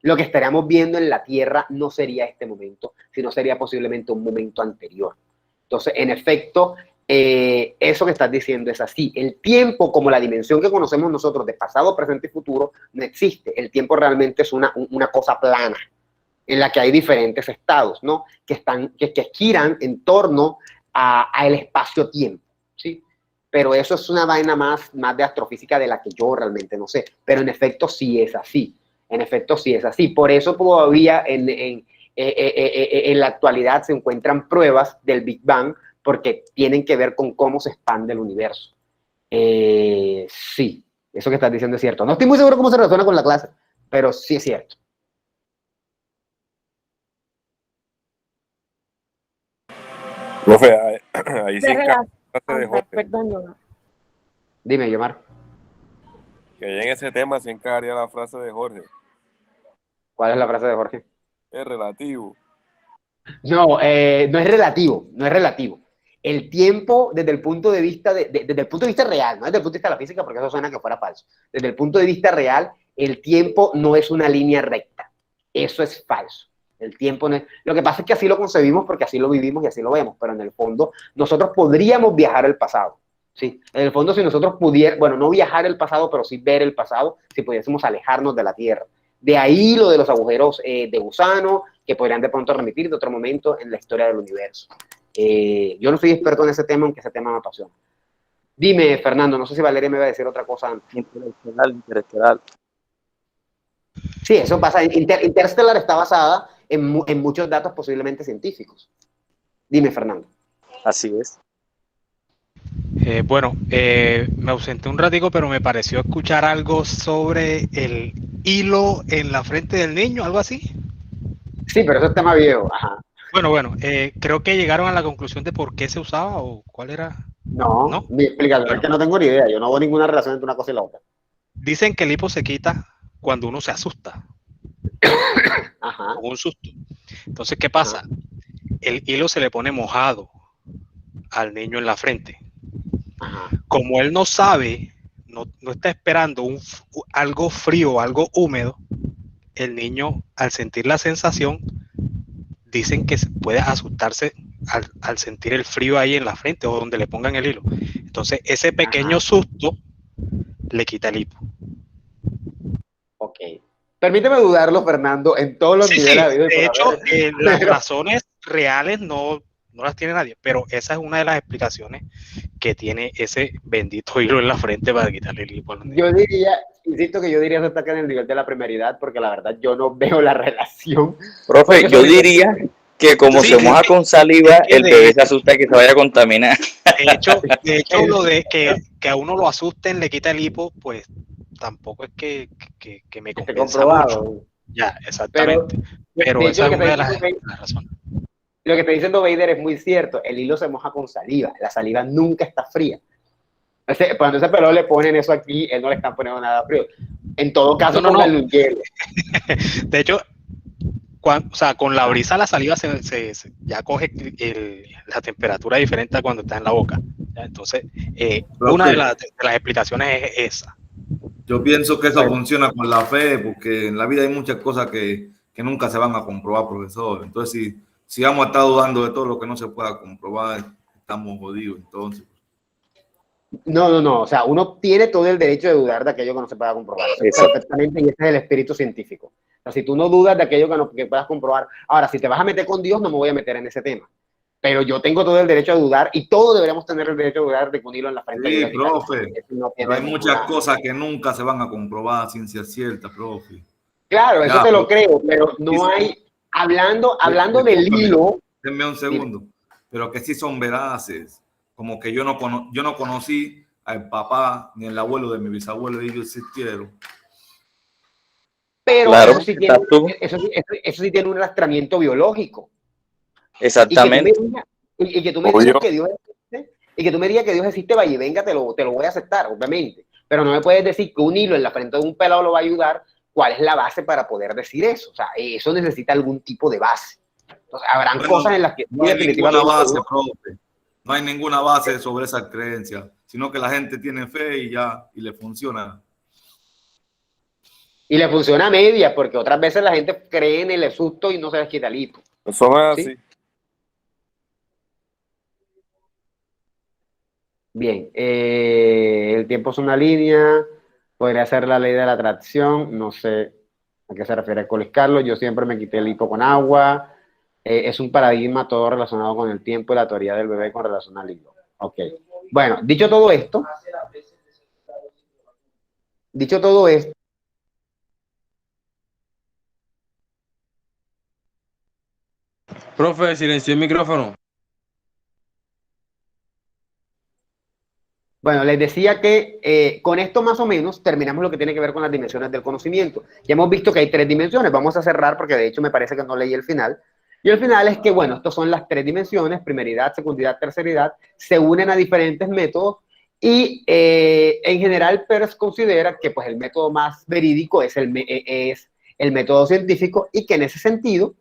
lo que estaríamos viendo en la Tierra no sería este momento, sino sería posiblemente un momento anterior. Entonces, en efecto, eso que estás diciendo es así. El tiempo, como la dimensión que conocemos nosotros de pasado, presente y futuro, no existe. El tiempo realmente es una cosa plana, en la que hay diferentes estados, ¿no? Que giran en torno al espacio-tiempo, ¿sí? Pero eso es una vaina más de astrofísica de la que yo realmente no sé. Pero en efecto sí es así. Por eso todavía en la actualidad se encuentran pruebas del Big Bang, porque tienen que ver con cómo se expande el universo. Sí, eso que estás diciendo es cierto. No estoy muy seguro cómo se relaciona con la clase, pero sí es cierto. Profe, ahí sí encaja la frase de Jorge. Perdón. Dime, Yomar. Que ahí en ese tema sí encajaría la frase de Jorge. ¿Cuál es la frase de Jorge? Es relativo. No, no es relativo. El tiempo, desde el punto de vista desde el punto de vista real, no desde el punto de vista de la física, porque eso suena que fuera falso. Desde el punto de vista real, el tiempo no es una línea recta. Eso es falso. El tiempo no es... Lo que pasa es que así lo concebimos porque así lo vivimos y así lo vemos, pero en el fondo nosotros podríamos viajar al pasado. Sí, en el fondo si nosotros pudiéramos, bueno, no viajar al pasado, pero sí ver el pasado, si pudiésemos alejarnos de la Tierra. De ahí lo de los agujeros de gusano, que podrían de pronto remitir de otro momento en la historia del universo. Yo no soy experto en ese tema, aunque ese tema me apasiona. Dime, Fernando, no sé si Valeria me va a decir otra cosa antes. Interestelar. Sí, eso pasa. Interstellar está basada en muchos datos posiblemente científicos. Dime, Fernando. Así es. Bueno, me ausenté un ratico, pero me pareció escuchar algo sobre el hilo en la frente del niño, algo así. Sí, pero eso es tema viejo. Ajá. Bueno, creo que llegaron a la conclusión de por qué se usaba o cuál era. No, mi explicación es que no tengo ni idea. Yo no veo ninguna relación entre una cosa y la otra. Dicen que el hipo se quita cuando uno se asusta. Ajá. Con un susto. Entonces, ¿qué pasa? El hilo se le pone mojado al niño en la frente. Ajá. Como él no sabe, no está esperando algo frío, algo húmedo, el niño, al sentir la sensación, dicen que puede asustarse al sentir el frío ahí en la frente o donde le pongan el hilo. Entonces, ese pequeño susto le quita el hipo. Ok. Permíteme dudarlo, Fernando, en todos los niveles. De hecho, las razones reales no las tiene nadie, pero esa es una de las explicaciones que tiene ese bendito hilo en la frente para quitarle el hipo. Yo diría, insisto que yo diría que está acá en el nivel de la primeridad, porque la verdad yo no veo la relación. Profe, yo diría que como se moja con saliva, el bebé se asusta que se vaya a contaminar. De hecho lo de que a uno lo asusten le quita el hipo, pues tampoco es que me compensa mucho. Ya, exactamente. Pero esa es una de las razones. Lo que está diciendo Vader es muy cierto. El hilo se moja con saliva. La saliva nunca está fría. Cuando ese pelón le ponen eso aquí, él no le están poniendo nada frío. En todo caso, no. El hielo. De hecho, con la brisa la saliva ya coge la temperatura diferente a cuando está en la boca. ¿Ya? Entonces, una de las explicaciones es esa. Yo pienso que eso funciona con la fe, porque en la vida hay muchas cosas que nunca se van a comprobar, profesor. Entonces, si vamos a estar dudando de todo lo que no se pueda comprobar, estamos jodidos. Entonces, no. O sea, uno tiene todo el derecho de dudar de aquello que no se pueda comprobar. Perfectamente, y ese es el espíritu científico. O sea, si tú no dudas de aquello que puedas comprobar. Ahora, si te vas a meter con Dios, no me voy a meter en ese tema. Pero yo tengo todo el derecho a dudar, y todos deberíamos tener el derecho a dudar de un hilo en la frente. Sí, profe. Pero hay muchas cosas que nunca se van a comprobar a ciencia cierta, profe. Claro, eso te lo creo, pero no hay... Hablando del hilo... Denme un segundo. Pero que sí son veraces. Como que yo no conocí al papá ni al abuelo de mi bisabuelo, y ellos existieron. Pero claro, eso sí tiene un rastramiento biológico. Exactamente. Y que tú me digas que Dios existe, y que tú me digas que Dios existe, vaya y venga, te lo voy a aceptar, obviamente. Pero no me puedes decir que un hilo en la frente de un pelado lo va a ayudar. ¿Cuál es la base para poder decir eso? O sea, eso necesita algún tipo de base. Entonces, habrán cosas en las que... No hay ninguna base, profe. No hay ninguna base sobre esa creencia, sino que la gente tiene fe y le funciona. Y le funciona a media, porque otras veces la gente cree en el susto y no se les quita el hipo. Eso no es así. Bien, el tiempo es una línea, podría ser la ley de la atracción, no sé a qué se refiere Colis Carlos, yo siempre me quité el hipo con agua, es un paradigma todo relacionado con el tiempo y la teoría del bebé con relación al hilo. Ok, bueno, dicho todo esto, Profe, silenció el micrófono. bueno, les decía que con esto más o menos terminamos lo que tiene que ver con las dimensiones del conocimiento. Ya hemos visto que hay 3 dimensiones, vamos a cerrar porque de hecho me parece que no leí el final. Y el final es que, bueno, estos son las 3 dimensiones, primeridad, secundidad, terceridad, se unen a diferentes métodos y en general Peirce considera que pues, el método más verídico es el método científico y que en ese sentido,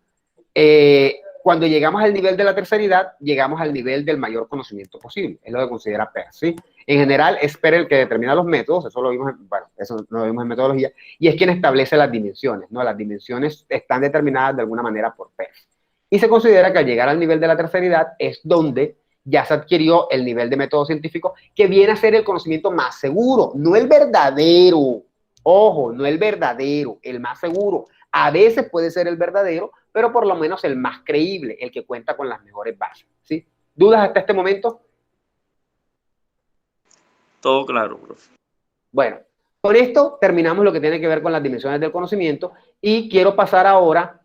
cuando llegamos al nivel de la terceridad, llegamos al nivel del mayor conocimiento posible, es lo que considera Peirce, ¿sí? En general es Peirce el que determina los métodos, eso lo vimos en metodología, y es quien establece las dimensiones, ¿no? Las dimensiones están determinadas de alguna manera por Peirce. Y se considera que al llegar al nivel de la terceridad es donde ya se adquirió el nivel de método científico, que viene a ser el conocimiento más seguro, no el verdadero, ojo, no el verdadero, el más seguro. A veces puede ser el verdadero, pero por lo menos el más creíble, el que cuenta con las mejores bases, ¿sí? ¿Dudas hasta este momento? Todo claro, profe. Bueno, con esto terminamos lo que tiene que ver con las dimensiones del conocimiento y quiero pasar ahora,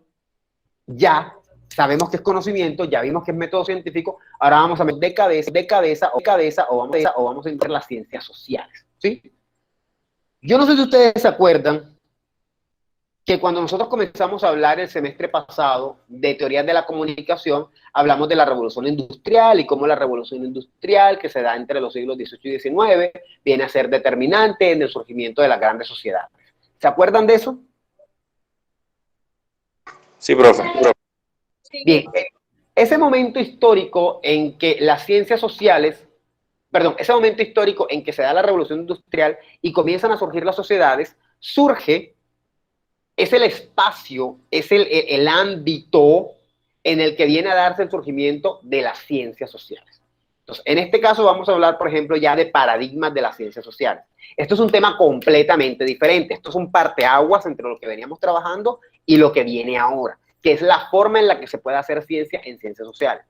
ya sabemos que es conocimiento, ya vimos que es método científico, ahora vamos a ver de cabeza o vamos a entrar en las ciencias sociales, ¿sí? Yo no sé si ustedes se acuerdan que cuando nosotros comenzamos a hablar el semestre pasado de teorías de la comunicación, hablamos de la revolución industrial y cómo la revolución industrial que se da entre los siglos XVIII y XIX viene a ser determinante en el surgimiento de las grandes sociedades. ¿Se acuerdan de eso? Sí, profe. Bien, ese momento histórico en que las ciencias sociales, perdón, ese momento histórico en que se da la revolución industrial y comienzan a surgir las sociedades, es el espacio, es el ámbito en el que viene a darse el surgimiento de las ciencias sociales. Entonces, en este caso vamos a hablar, por ejemplo, ya de paradigmas de las ciencias sociales. Esto es un tema completamente diferente. Esto es un parteaguas entre lo que veníamos trabajando y lo que viene ahora, que es la forma en la que se puede hacer ciencia en ciencias sociales.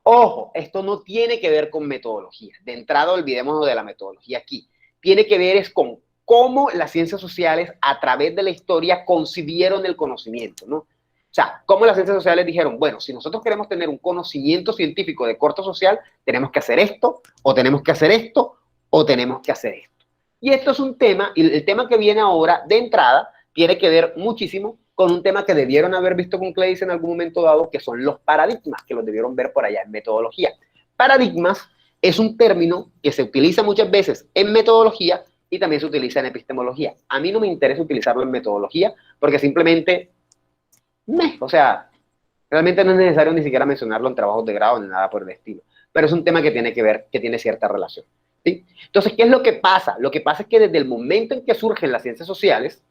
Ojo, esto no tiene que ver con metodología. De entrada, olvidémonos de la metodología aquí. Tiene que ver es con cómo las ciencias sociales, a través de la historia, concibieron el conocimiento, ¿no? O sea, cómo las ciencias sociales dijeron, bueno, si nosotros queremos tener un conocimiento científico de corte social, tenemos que hacer esto, o tenemos que hacer esto, o tenemos que hacer esto. Y esto es un tema, y el tema que viene ahora, de entrada, tiene que ver muchísimo con un tema que debieron haber visto con Clays en algún momento dado, que son los paradigmas, que los debieron ver por allá en metodología. Paradigmas es un término que se utiliza muchas veces en metodología y también se utiliza en epistemología. A mí no me interesa utilizarlo en metodología porque simplemente, o sea, realmente no es necesario ni siquiera mencionarlo en trabajos de grado ni nada por el estilo. Pero es un tema que tiene que ver, que tiene cierta relación, ¿sí? Entonces, ¿qué es lo que pasa? Lo que pasa es que desde el momento en que surgen las ciencias sociales,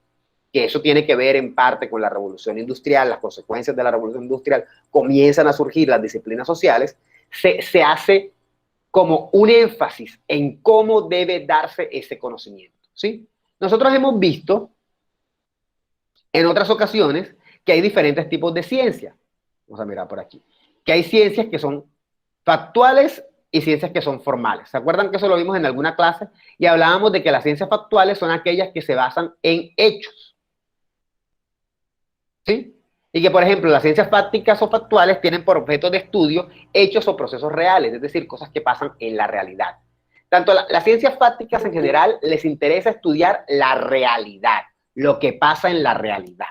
que eso tiene que ver en parte con la revolución industrial, las consecuencias de la revolución industrial, comienzan a surgir las disciplinas sociales, se hace como un énfasis en cómo debe darse ese conocimiento, ¿sí? Nosotros hemos visto en otras ocasiones que hay diferentes tipos de ciencia. Vamos a mirar por aquí. Que hay ciencias que son factuales y ciencias que son formales. ¿Se acuerdan que eso lo vimos en alguna clase? Y hablábamos de que las ciencias factuales son aquellas que se basan en hechos, ¿sí? Y que, por ejemplo, las ciencias fácticas o factuales tienen por objeto de estudio hechos o procesos reales, es decir, cosas que pasan en la realidad. Tanto las ciencias fácticas en general les interesa estudiar la realidad, lo que pasa en la realidad.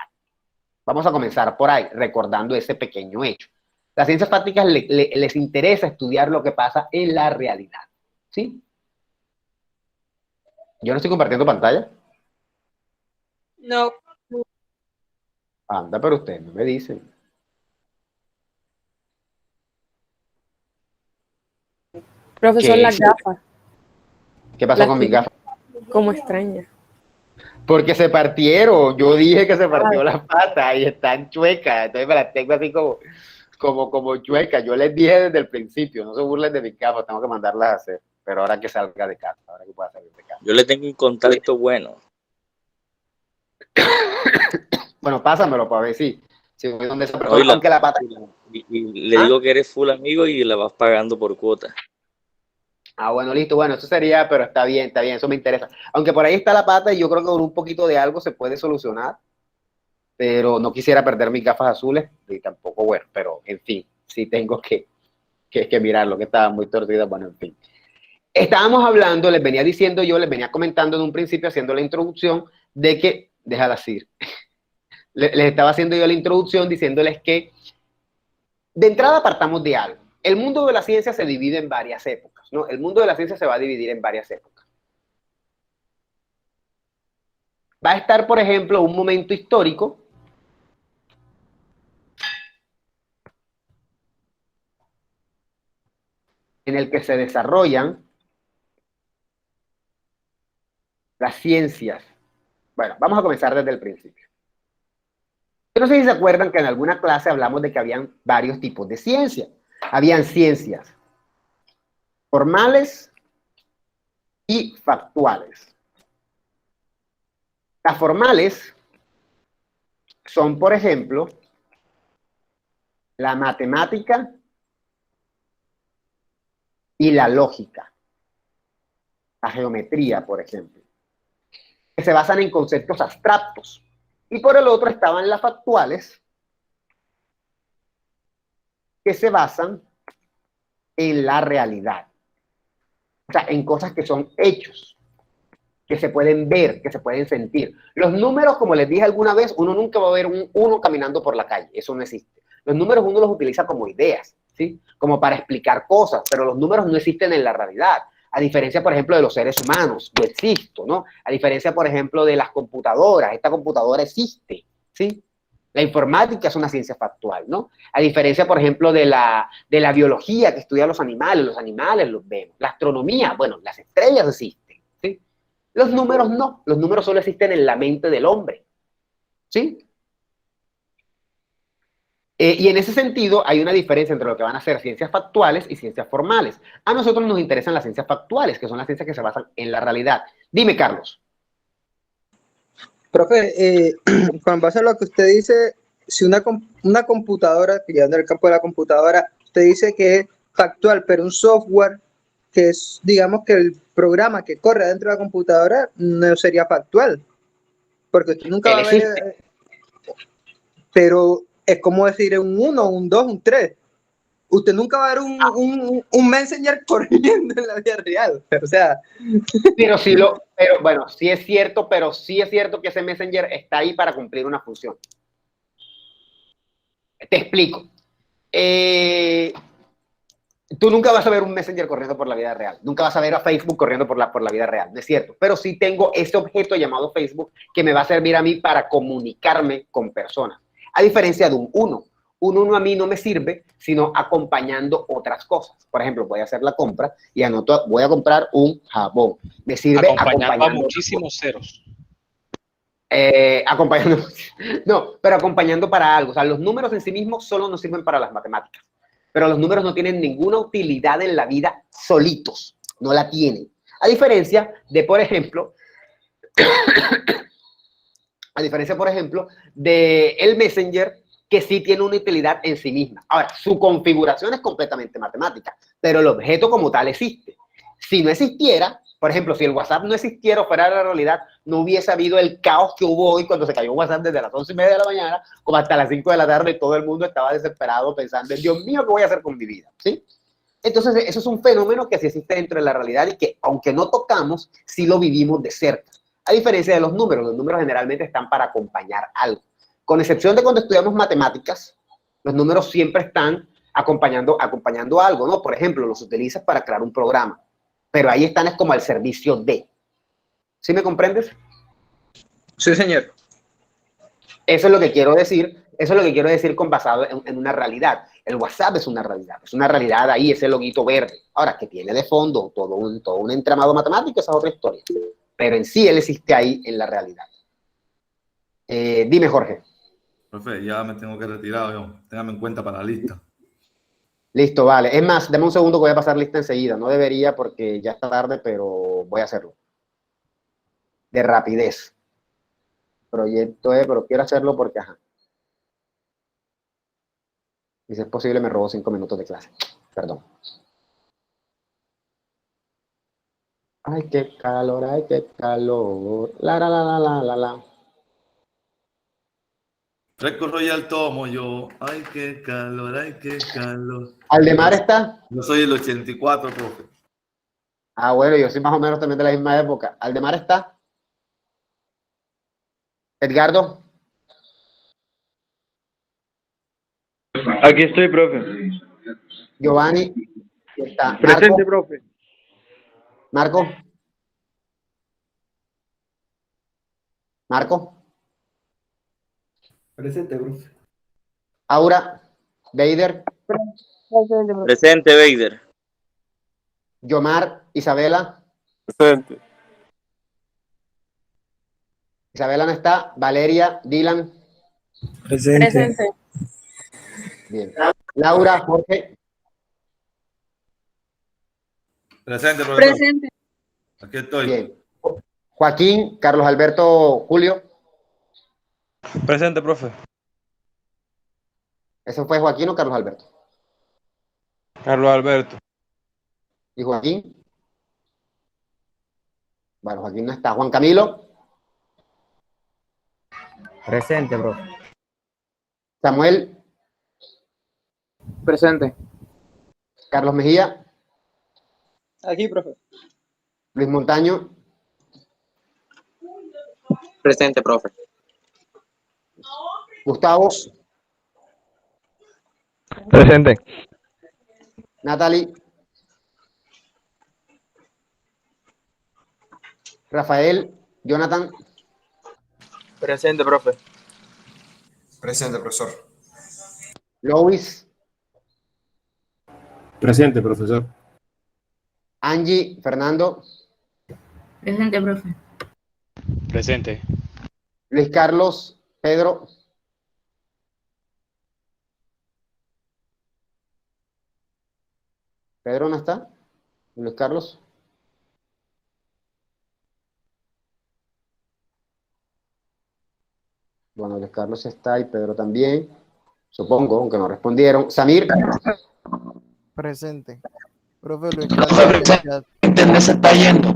Vamos a comenzar por ahí, recordando ese pequeño hecho. Las ciencias fácticas les interesa estudiar lo que pasa en la realidad, ¿sí? Yo no estoy compartiendo pantalla. No. Anda, pero ustedes no me dicen. Profesor, las gafas. ¿Qué pasó con mis gafas? Como extraña. Porque se partieron. Yo dije que se partió las patas y están chuecas. Entonces me las tengo así como chuecas. Yo les dije desde el principio, no se burlen de mis gafas, tengo que mandarlas a hacer. Pero ahora que salga de casa, ahora que pueda salir de casa. Yo le tengo un contacto bueno. Bueno, pásamelo para ver si voy donde esa persona, aunque la pata. Y le digo que eres full amigo y la vas pagando por cuota. Ah, bueno, listo, bueno, eso sería, pero está bien, eso me interesa. Aunque por ahí está la pata y yo creo que con un poquito de algo se puede solucionar, pero no quisiera perder mis gafas azules y tampoco, bueno, pero en fin, sí tengo que mirarlo, que estaba muy torcida, bueno, en fin. Estábamos hablando, les venía diciendo yo, les venía comentando en un principio, haciendo la introducción, de que, déjala así, les estaba haciendo yo la introducción diciéndoles que de entrada partamos de algo. El mundo de la ciencia se divide en varias épocas, ¿no? El mundo de la ciencia se va a dividir en varias épocas. Va a estar, por ejemplo, un momento histórico en el que se desarrollan las ciencias. Bueno, vamos a comenzar desde el principio. Yo no sé si se acuerdan que en alguna clase hablamos de que habían varios tipos de ciencia. Habían ciencias formales y factuales. Las formales son, por ejemplo, la matemática y la lógica. La geometría, por ejemplo, que se basan en conceptos abstractos. Y por el otro estaban las factuales, que se basan en la realidad. O sea, en cosas que son hechos, que se pueden ver, que se pueden sentir. Los números, como les dije alguna vez, uno nunca va a ver un 1 caminando por la calle, eso no existe. Los números uno los utiliza como ideas, ¿sí? Como para explicar cosas, pero los números no existen en la realidad. A diferencia, por ejemplo, de los seres humanos, yo existo, ¿no? A diferencia, por ejemplo, de las computadoras, esta computadora existe, ¿sí? La informática es una ciencia factual, ¿no? A diferencia, por ejemplo, de la biología que estudia los animales los vemos. La astronomía, bueno, las estrellas existen, ¿sí? Los números no, los números solo existen en la mente del hombre, ¿sí? Y en ese sentido hay una diferencia entre lo que van a ser ciencias factuales y ciencias formales. A nosotros nos interesan las ciencias factuales, que son las ciencias que se basan en la realidad. Dime, Carlos. Profe, con base a lo que usted dice, si una computadora, pillando el campo de la computadora, usted dice que es factual, pero un software que es, digamos que el programa que corre dentro de la computadora no sería factual, porque usted nunca va a ver, pero es como decir un 1, un 2, un 3. Usted nunca va a ver un Messenger corriendo en la vida real. O sea. Pero bueno, sí es cierto, pero sí es cierto que ese Messenger está ahí para cumplir una función. Te explico. Tú nunca vas a ver un Messenger corriendo por la vida real. Nunca vas a ver a Facebook corriendo por la vida real, no es cierto. Pero sí tengo ese objeto llamado Facebook que me va a servir a mí para comunicarme con personas. A diferencia de un 1. Un 1 a mí no me sirve, sino acompañando otras cosas. Por ejemplo, voy a hacer la compra y anoto, voy a comprar un jabón. Me sirve acompañando a muchísimos ceros. Acompañando, no, pero acompañando para algo. O sea, los números en sí mismos solo nos sirven para las matemáticas. Pero los números no tienen ninguna utilidad en la vida solitos. No la tienen. A diferencia de, por ejemplo, de el Messenger, que sí tiene una utilidad en sí misma. Ahora, su configuración es completamente matemática, pero el objeto como tal existe. Si no existiera, por ejemplo, si el WhatsApp no existiera o fuera la realidad, no hubiese habido el caos que hubo hoy cuando se cayó WhatsApp desde las 11:30 de la mañana como hasta las 5 de la tarde y todo el mundo estaba desesperado pensando, Dios mío, ¿qué voy a hacer con mi vida? ¿Sí? Entonces, eso es un fenómeno que sí existe dentro de la realidad y que, aunque no tocamos, sí lo vivimos de cerca. A diferencia de los números generalmente están para acompañar algo. Con excepción de cuando estudiamos matemáticas, los números siempre están acompañando algo, ¿no? Por ejemplo, los utilizas para crear un programa, pero ahí están es como al servicio de. ¿Sí me comprendes? Sí, señor. Eso es lo que quiero decir. Eso es lo que quiero decir con basado en una realidad. El WhatsApp es una realidad ahí, ese loguito verde. Ahora, que tiene de fondo todo un entramado matemático, esa es otra historia. Pero en sí él existe ahí en la realidad. Dime, Jorge. Profe, ya me tengo que retirar yo. Téngame en cuenta para la lista. Listo, vale. Es más, dame un segundo que voy a pasar lista enseguida. No debería porque ya está tarde, pero voy a hacerlo. De rapidez. Proyecto pero quiero hacerlo porque, ajá. Y si es posible, me robo 5 minutos de clase. Perdón. Ay, qué calor, ay, qué calor. La. Fresco Royal tomo yo. Ay, qué calor, ay, qué calor. ¿Aldemar está? Yo soy el 84, profe. Ah, bueno, yo soy más o menos también de la misma época. ¿Aldemar está? ¿Edgardo? Aquí estoy, profe. Giovanni. Está. Presente, profe. Marco. Presente, profe. Aura. Vader. Presente, Vader. Yomar. Isabela. Presente. Isabela no está. Valeria. Dylan. Presente. Bien. Laura. Jorge. Presente, profesor. Presente. Aquí estoy. Bien. Joaquín. Carlos Alberto. Julio. Presente, profe. ¿Eso fue Joaquín o Carlos Alberto? Carlos Alberto. ¿Y Joaquín? Bueno, Joaquín no está. Juan Camilo. Presente, profe. Samuel. Presente. Carlos Mejía. Aquí, profe. Luis Montaño. Presente, profe. Gustavo, Presente. Natalie, Rafael, Jonathan, Presente, profe. Presente, profesor. Lois, Presente, profesor. Angie, Fernando, Presente, profe. Presente. Luis Carlos, Pedro, Pedro no está, Luis Carlos, bueno, Luis Carlos está y Pedro también, supongo, aunque no respondieron. Samir, Presente. Profe, lo escribí en el chat. Internet se está yendo.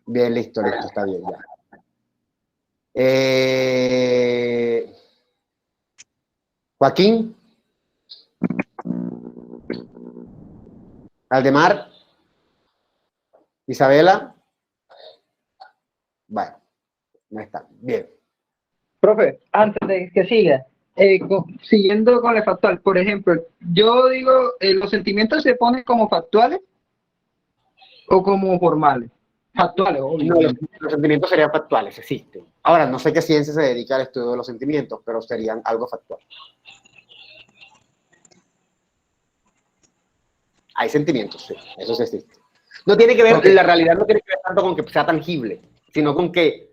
bien, listo, está bien ya. Joaquín, Aldemar, Isabela, bueno, no está, bien. Profe, antes de que siga, siguiendo con el factual, por ejemplo, yo digo, ¿los sentimientos se ponen como factuales o como formales? Factuales, obvio. No, los sentimientos serían factuales, existen. Ahora, no sé qué ciencia se dedica al estudio de los sentimientos, pero serían algo factual. Hay sentimientos, sí, eso sí existe. No tiene que ver, Okay. la realidad no tiene que ver tanto con que sea tangible, sino con que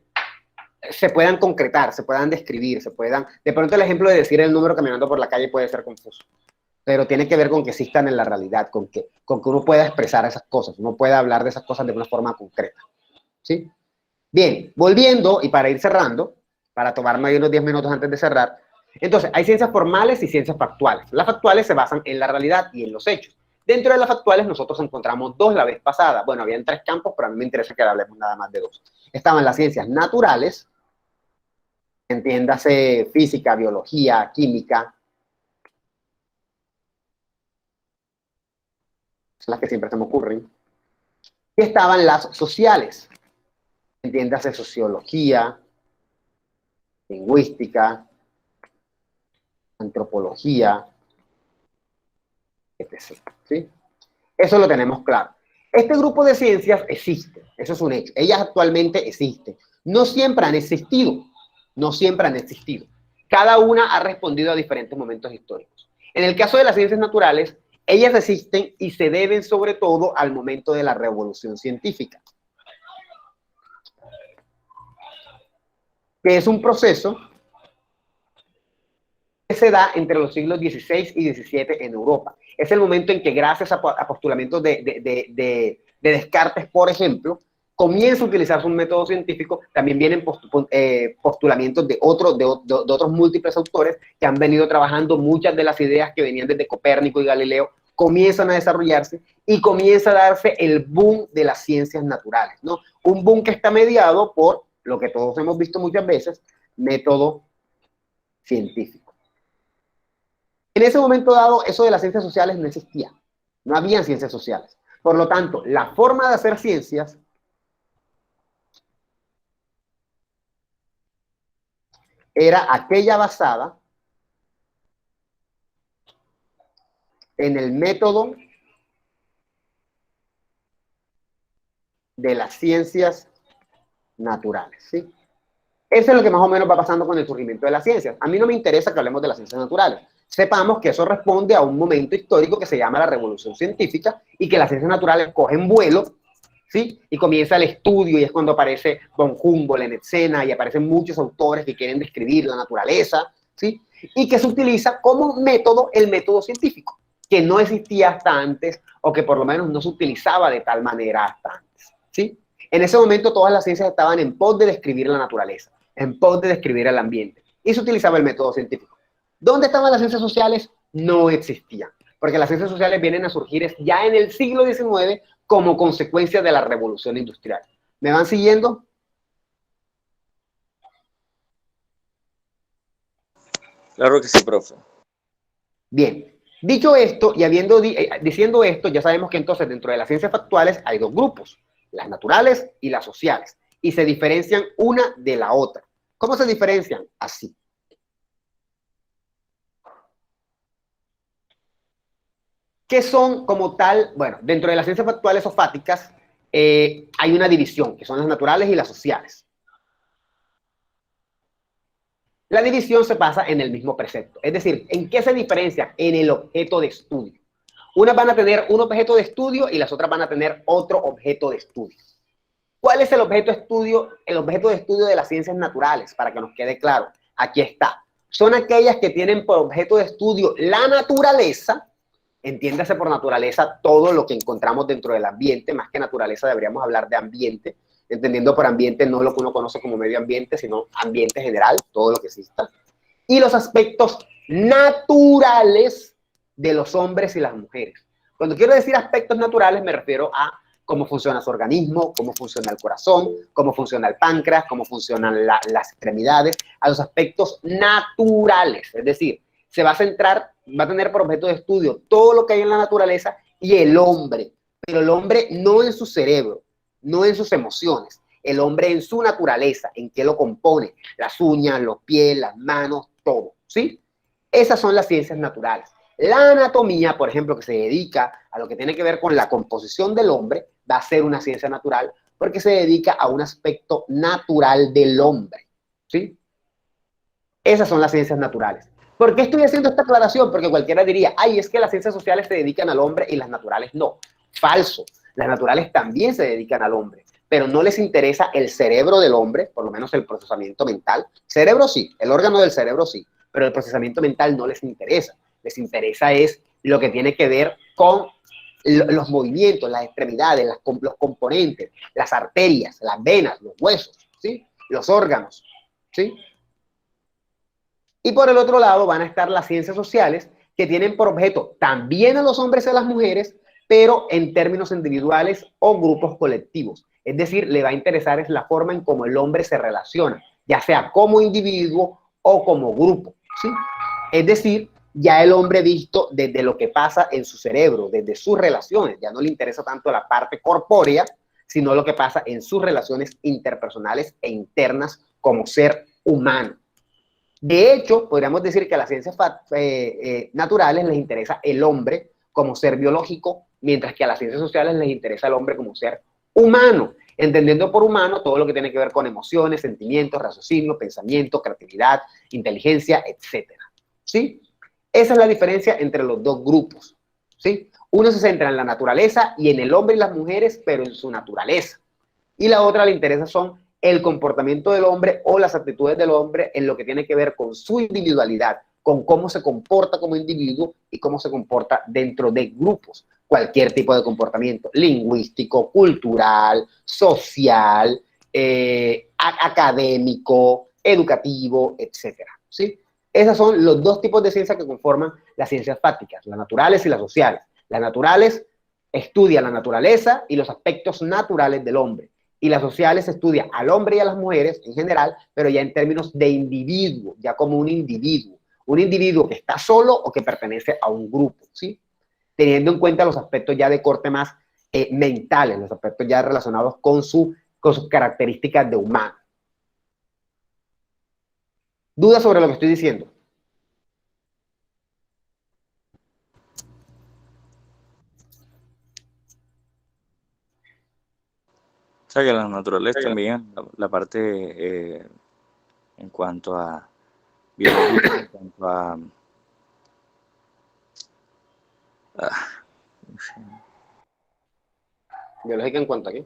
se puedan concretar, se puedan describir, se puedan... De pronto el ejemplo de decir el número caminando por la calle puede ser confuso, pero tiene que ver con que existan en la realidad, con que uno pueda expresar esas cosas, uno pueda hablar de esas cosas de una forma concreta. ¿Sí? Bien, volviendo y para ir cerrando, para tomarme ahí unos 10 minutos antes de cerrar, entonces hay ciencias formales y ciencias factuales. Las factuales se basan en la realidad y en los hechos. Dentro de las factuales nosotros encontramos dos la vez pasada. Bueno, habían 3 campos, pero a mí me interesa que hablemos nada más de 2. Estaban las ciencias naturales, entiéndase física, biología, química, son las que siempre se me ocurren. Y estaban las sociales, entiéndase sociología, lingüística, antropología, etc. ¿Sí? Eso lo tenemos claro. Este grupo de ciencias existe, eso es un hecho. Ellas actualmente existen. No siempre han existido, no siempre han existido. Cada una ha respondido a diferentes momentos históricos. En el caso de las ciencias naturales, ellas existen y se deben sobre todo al momento de la revolución científica, que es un proceso que se da entre los siglos XVI y XVII en Europa. Es el momento en que gracias a postulamientos de Descartes, por ejemplo, comienza a utilizarse un método científico. También vienen postulamientos de otros múltiples autores que han venido trabajando muchas de las ideas que venían desde Copérnico y Galileo, comienzan a desarrollarse y comienza a darse el boom de las ciencias naturales, ¿no? Un boom que está mediado por lo que todos hemos visto muchas veces, método científico. En ese momento dado, eso de las ciencias sociales no existía. No habían ciencias sociales. Por lo tanto, la forma de hacer ciencias era aquella basada en el método de las ciencias naturales, ¿sí? Eso es lo que más o menos va pasando con el surgimiento de las ciencias. A mí no me interesa que hablemos de las ciencias naturales. Sepamos que eso responde a un momento histórico que se llama la Revolución Científica y que las ciencias naturales cogen vuelo, ¿sí? Y comienza el estudio y es cuando aparece von Humboldt en escena y aparecen muchos autores que quieren describir la naturaleza, ¿sí? Y que se utiliza como método el método científico, que no existía hasta antes o que por lo menos no se utilizaba de tal manera hasta antes, ¿sí? En ese momento todas las ciencias estaban en pos de describir la naturaleza, en pos de describir el ambiente, y se utilizaba el método científico. ¿Dónde estaban las ciencias sociales? No existían, porque las ciencias sociales vienen a surgir ya en el siglo XIX como consecuencia de la revolución industrial. ¿Me van siguiendo? Claro que sí, profe. Bien, dicho esto y diciendo esto, ya sabemos que entonces dentro de las ciencias factuales hay 2 grupos, las naturales y las sociales. y se diferencian una de la otra. ¿Cómo se diferencian? Así. ¿Qué son como tal? Bueno, dentro de las ciencias factuales o fáticas hay una división, que son las naturales y las sociales. La división se basa en el mismo precepto, es decir, ¿en qué se diferencia? En el objeto de estudio. Unas van a tener un objeto de estudio y las otras van a tener otro objeto de estudio. ¿Cuál es el objeto de estudio? El objeto de estudio de las ciencias naturales, para que nos quede claro. Aquí está. Son aquellas que tienen por objeto de estudio la naturaleza. Entiéndase por naturaleza todo lo que encontramos dentro del ambiente. Más que naturaleza deberíamos hablar de ambiente. Entendiendo por ambiente no lo que uno conoce como medio ambiente, sino ambiente general, todo lo que exista. Y los aspectos naturales de los hombres y las mujeres. Cuando quiero decir aspectos naturales me refiero a cómo funciona su organismo, cómo funciona el corazón, cómo funciona el páncreas, cómo funcionan las extremidades, a los aspectos naturales. Es decir, se va a centrar, va a tener por objeto de estudio todo lo que hay en la naturaleza y el hombre, pero el hombre no en su cerebro, no en sus emociones, el hombre en su naturaleza, en qué lo compone, las uñas, los pies, las manos, todo, ¿sí? Esas son las ciencias naturales. La anatomía, por ejemplo, que se dedica a lo que tiene que ver con la composición del hombre, va a ser una ciencia natural porque se dedica a un aspecto natural del hombre, ¿sí? Esas son las ciencias naturales. ¿Por qué estoy haciendo esta aclaración? Porque cualquiera diría, ay, es que las ciencias sociales se dedican al hombre y las naturales no. Falso. Las naturales también se dedican al hombre, pero no les interesa el cerebro del hombre, por lo menos el procesamiento mental. Cerebro sí, el órgano del cerebro sí, pero el procesamiento mental no les interesa. Les interesa es lo que tiene que ver con los movimientos, las extremidades, los componentes, las arterias, las venas, los huesos, ¿sí? Los órganos, ¿sí? Y por el otro lado van a estar las ciencias sociales, que tienen por objeto también a los hombres y a las mujeres, pero en términos individuales o grupos colectivos. Es decir, le va a interesar es la forma en cómo el hombre se relaciona, ya sea como individuo o como grupo, ¿sí? Es decir, ya el hombre visto desde lo que pasa en su cerebro, desde sus relaciones, ya no le interesa tanto la parte corpórea, sino lo que pasa en sus relaciones interpersonales e internas como ser humano. De hecho, podríamos decir que a las ciencias naturales les interesa el hombre como ser biológico, mientras que a las ciencias sociales les interesa el hombre como ser humano, entendiendo por humano todo lo que tiene que ver con emociones, sentimientos, raciocinio, pensamiento, creatividad, inteligencia, etcétera, ¿sí? Esa es la diferencia entre los dos grupos, ¿sí? Uno se centra en la naturaleza y en el hombre y las mujeres, pero en su naturaleza. Y la otra le interesa son el comportamiento del hombre o las actitudes del hombre en lo que tiene que ver con su individualidad, con cómo se comporta como individuo y cómo se comporta dentro de grupos. Cualquier tipo de comportamiento, lingüístico, cultural, social, académico, educativo, etcétera, ¿sí? Esos son los dos tipos de ciencias que conforman las ciencias fácticas, las naturales y las sociales. Las naturales estudian la naturaleza y los aspectos naturales del hombre. Y las sociales estudian al hombre y a las mujeres en general, pero ya en términos de individuo, ya como un individuo. Un individuo que está solo o que pertenece a un grupo, ¿sí? Teniendo en cuenta los aspectos ya de corte más mentales, los aspectos ya relacionados con sus características de humano. ¿Dudas sobre lo que estoy diciendo? O sea que la naturaleza también, la parte en cuanto a biología, en cuanto a no sé. ¿Biológica en cuanto a qué?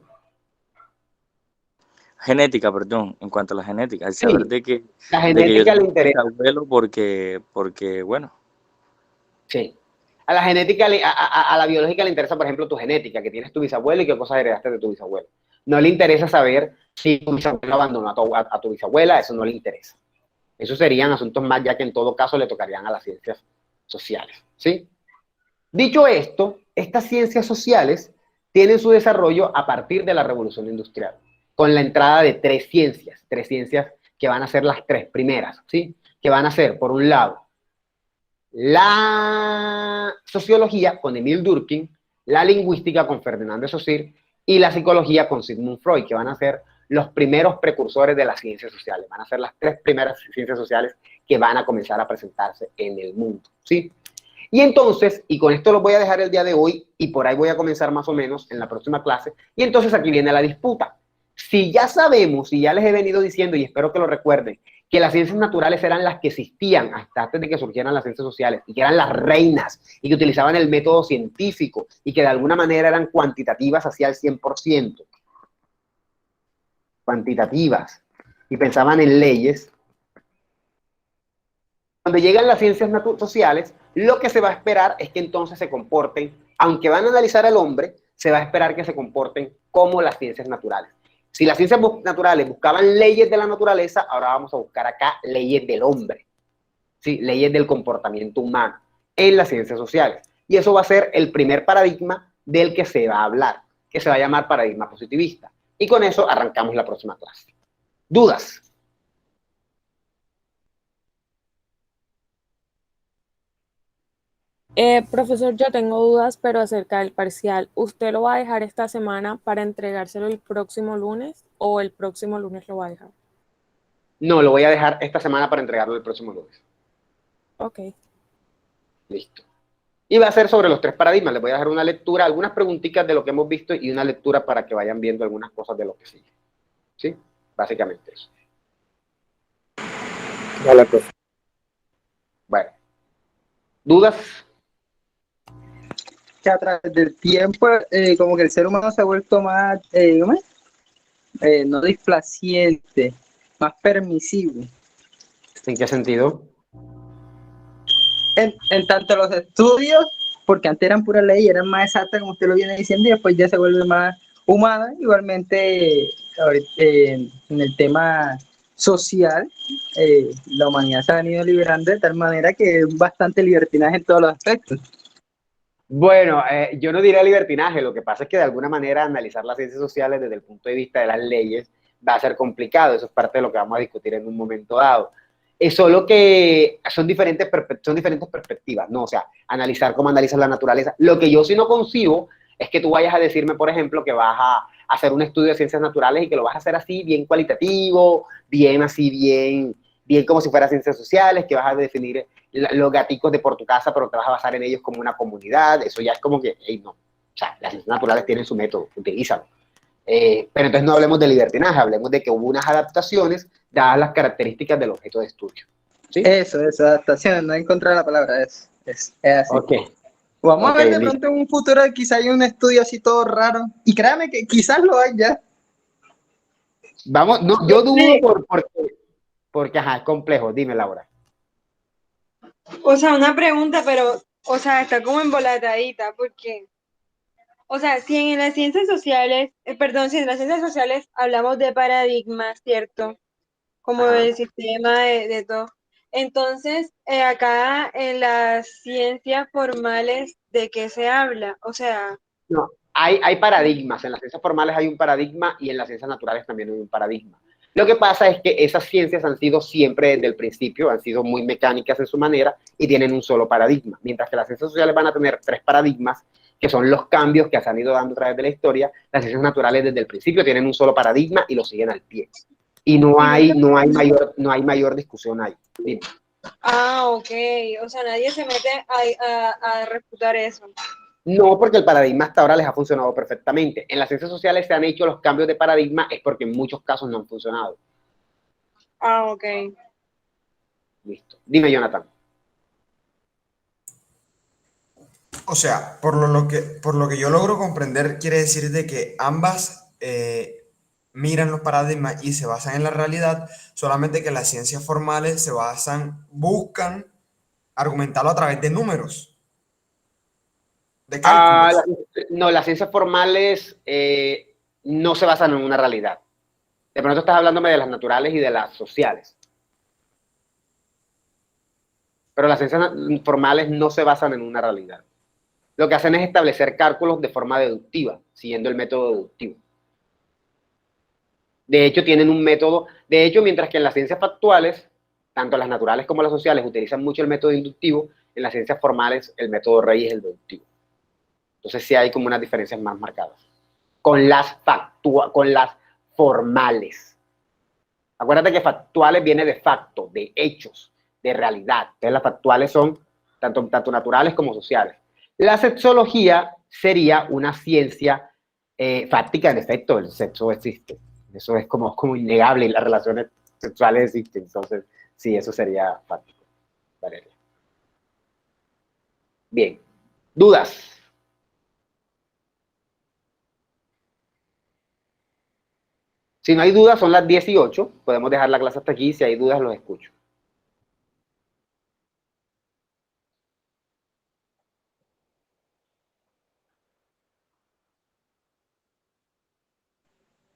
Genética, perdón, en cuanto a la genética, el Sí, saber de que la yo genética le tengo interesa. abuelo porque bueno, Sí. A la genética, a la biológica le interesa, por ejemplo, tu genética, que tienes tu bisabuelo y qué cosas heredaste de tu bisabuelo. No le interesa saber si tu bisabuelo abandonó a tu bisabuela, eso no le interesa. Esos serían asuntos más ya que en todo caso le tocarían a las ciencias sociales, ¿sí? Dicho esto, estas ciencias sociales tienen su desarrollo a partir de la Revolución Industrial, con la entrada de tres ciencias que van a ser las tres primeras, ¿sí? Que van a ser, por un lado, la sociología con Emil Durkheim, la lingüística con Ferdinand de Saussure y la psicología con Sigmund Freud, que van a ser los primeros precursores de las ciencias sociales. Van a ser las 3 primeras ciencias sociales que van a comenzar a presentarse en el mundo, ¿sí? Y entonces, y con esto lo voy a dejar el día de hoy, y por ahí voy a comenzar más o menos en la próxima clase, y entonces aquí viene la disputa. Si ya sabemos, y ya les he venido diciendo, y espero que lo recuerden, que las ciencias naturales eran las que existían hasta antes de que surgieran las ciencias sociales, y que eran las reinas, y que utilizaban el método científico, y que de alguna manera eran cuantitativas hacia el 100%. Cuantitativas. Y pensaban en leyes. Cuando llegan las ciencias sociales, lo que se va a esperar es que entonces se comporten, aunque van a analizar al hombre, se va a esperar que se comporten como las ciencias naturales. Si las ciencias naturales buscaban leyes de la naturaleza, ahora vamos a buscar acá leyes del hombre, ¿sí? Leyes del comportamiento humano en las ciencias sociales. Y eso va a ser el primer paradigma del que se va a hablar, que se va a llamar paradigma positivista. Y con eso arrancamos la próxima clase. ¿Dudas? Profesor, yo tengo dudas, pero acerca del parcial. ¿Usted lo va a dejar esta semana para entregárselo el próximo lunes o el próximo lunes lo va a dejar? No, lo voy a dejar esta semana para entregarlo el próximo lunes. Ok. Listo. Y va a ser sobre los 3 paradigmas. Les voy a dejar una lectura, algunas preguntitas de lo que hemos visto y una lectura para que vayan viendo algunas cosas de lo que sigue. ¿Sí? Básicamente eso. Vale, profe. Bueno. ¿Dudas? Que a través del tiempo, como que el ser humano se ha vuelto más, no displaciente, más permisivo. ¿En qué sentido? En tanto los estudios, porque antes eran pura ley, eran más exactas, como usted lo viene diciendo, y después ya se vuelve más humana. Igualmente, en el tema social, la humanidad se ha venido liberando de tal manera que es bastante libertinaje en todos los aspectos. Bueno, yo no diría libertinaje, lo que pasa es que de alguna manera analizar las ciencias sociales desde el punto de vista de las leyes va a ser complicado, eso es parte de lo que vamos a discutir en un momento dado. Es solo que son diferentes perspectivas, ¿no? O sea, analizar cómo analizas la naturaleza. Lo que yo sí no concibo es que tú vayas a decirme, por ejemplo, que vas a hacer un estudio de ciencias naturales y que lo vas a hacer así, bien cualitativo, bien así, bien como si fuera ciencias sociales, que vas a definir los gaticos de por tu casa, pero te vas a basar en ellos como una comunidad. Eso ya es como que, hey, no. O sea, las ciencias naturales tienen su método, utilízalo. Pero entonces no hablemos de libertinaje, hablemos de que hubo unas adaptaciones dadas las características del objeto de estudio. ¿Sí? Eso, adaptaciones, no he encontrado la palabra, es así. Ok. Vamos a ver de pronto en un futuro, quizá hay un estudio así todo raro, y créame que quizás lo hay ya. Vamos, no, yo dudo porque ajá, es complejo. Dime, Laura. O sea, una pregunta, pero, o sea, está como embolatadita, porque, o sea, si en las ciencias sociales, si en las ciencias sociales hablamos de paradigmas, ¿cierto? Como el sistema de todo. Entonces, acá en las ciencias formales, ¿de qué se habla? O sea... No, hay paradigmas. En las ciencias formales hay un paradigma y en las ciencias naturales también hay un paradigma. Lo que pasa es que esas ciencias han sido siempre desde el principio, han sido muy mecánicas en su manera y tienen un solo paradigma. Mientras que las ciencias sociales van a tener 3 paradigmas, que son los cambios que se han ido dando a través de la historia. Las ciencias naturales desde el principio tienen un solo paradigma y lo siguen al pie. Y no hay mayor discusión ahí. Dime. Ah, ok. O sea, nadie se mete a refutar eso. No, porque el paradigma hasta ahora les ha funcionado perfectamente. En las ciencias sociales se han hecho los cambios de paradigma, es porque en muchos casos no han funcionado. Ah, ok. Listo. Dime, Jonathan. O sea, por lo que yo logro comprender, quiere decir de que ambas miran los paradigmas y se basan en la realidad, solamente que las ciencias formales buscan argumentarlo a través de números, de cálculos. No, las ciencias formales no se basan en una realidad. De pronto estás hablándome de las naturales y de las sociales. Pero las ciencias formales no se basan en una realidad. Lo que hacen es establecer cálculos de forma deductiva, siguiendo el método deductivo. De hecho, tienen un método, mientras que en las ciencias factuales, tanto las naturales como las sociales utilizan mucho el método inductivo, en las ciencias formales el método rey es el deductivo. Entonces sí hay como unas diferencias más marcadas. Con las formales. Acuérdate que factuales viene de facto, de hechos, de realidad. Entonces las factuales son tanto naturales como sociales. La sexología sería una ciencia fáctica, en efecto, el sexo existe. Eso es como innegable, y las relaciones sexuales existen. Entonces, sí, eso sería fáctico. Valeria. Bien. ¿Dudas? Si no hay dudas, son las 18. Podemos dejar la clase hasta aquí. Si hay dudas, los escucho.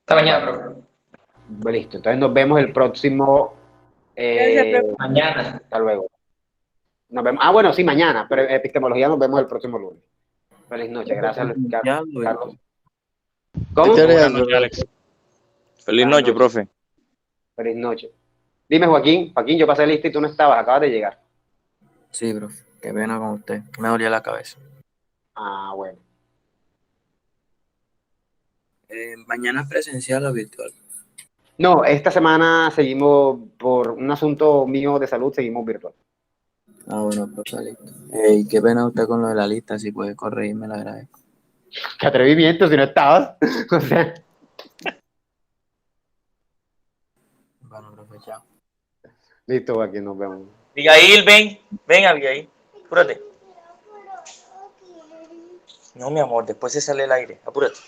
Hasta mañana, profe. Listo. Entonces nos vemos el próximo... mañana. Hasta luego. Nos vemos. Ah, bueno, sí, mañana. Pero epistemología nos vemos el próximo lunes. Feliz noche. Gracias, Carlos. ¿Cómo? Buenas noches, Alex. Feliz noche, profe. Feliz noche. Dime, Joaquín. Joaquín, yo pasé lista y tú no estabas. Acabas de llegar. Sí, profe. Qué pena con usted. Me dolía la cabeza. Ah, bueno. ¿Mañana es presencial o virtual? No, esta semana seguimos, por un asunto mío de salud, seguimos virtual. Ah, bueno, profe, listo. Qué pena usted con lo de la lista. Si puede corregirme, le agradezco. Qué atrevimiento, si no estabas. O sea. Bueno, profe, chao. Listo, Joaquín, nos vemos. Abigail, ven, Abigail. Apúrate. No, mi amor, después se sale el aire. Apúrate.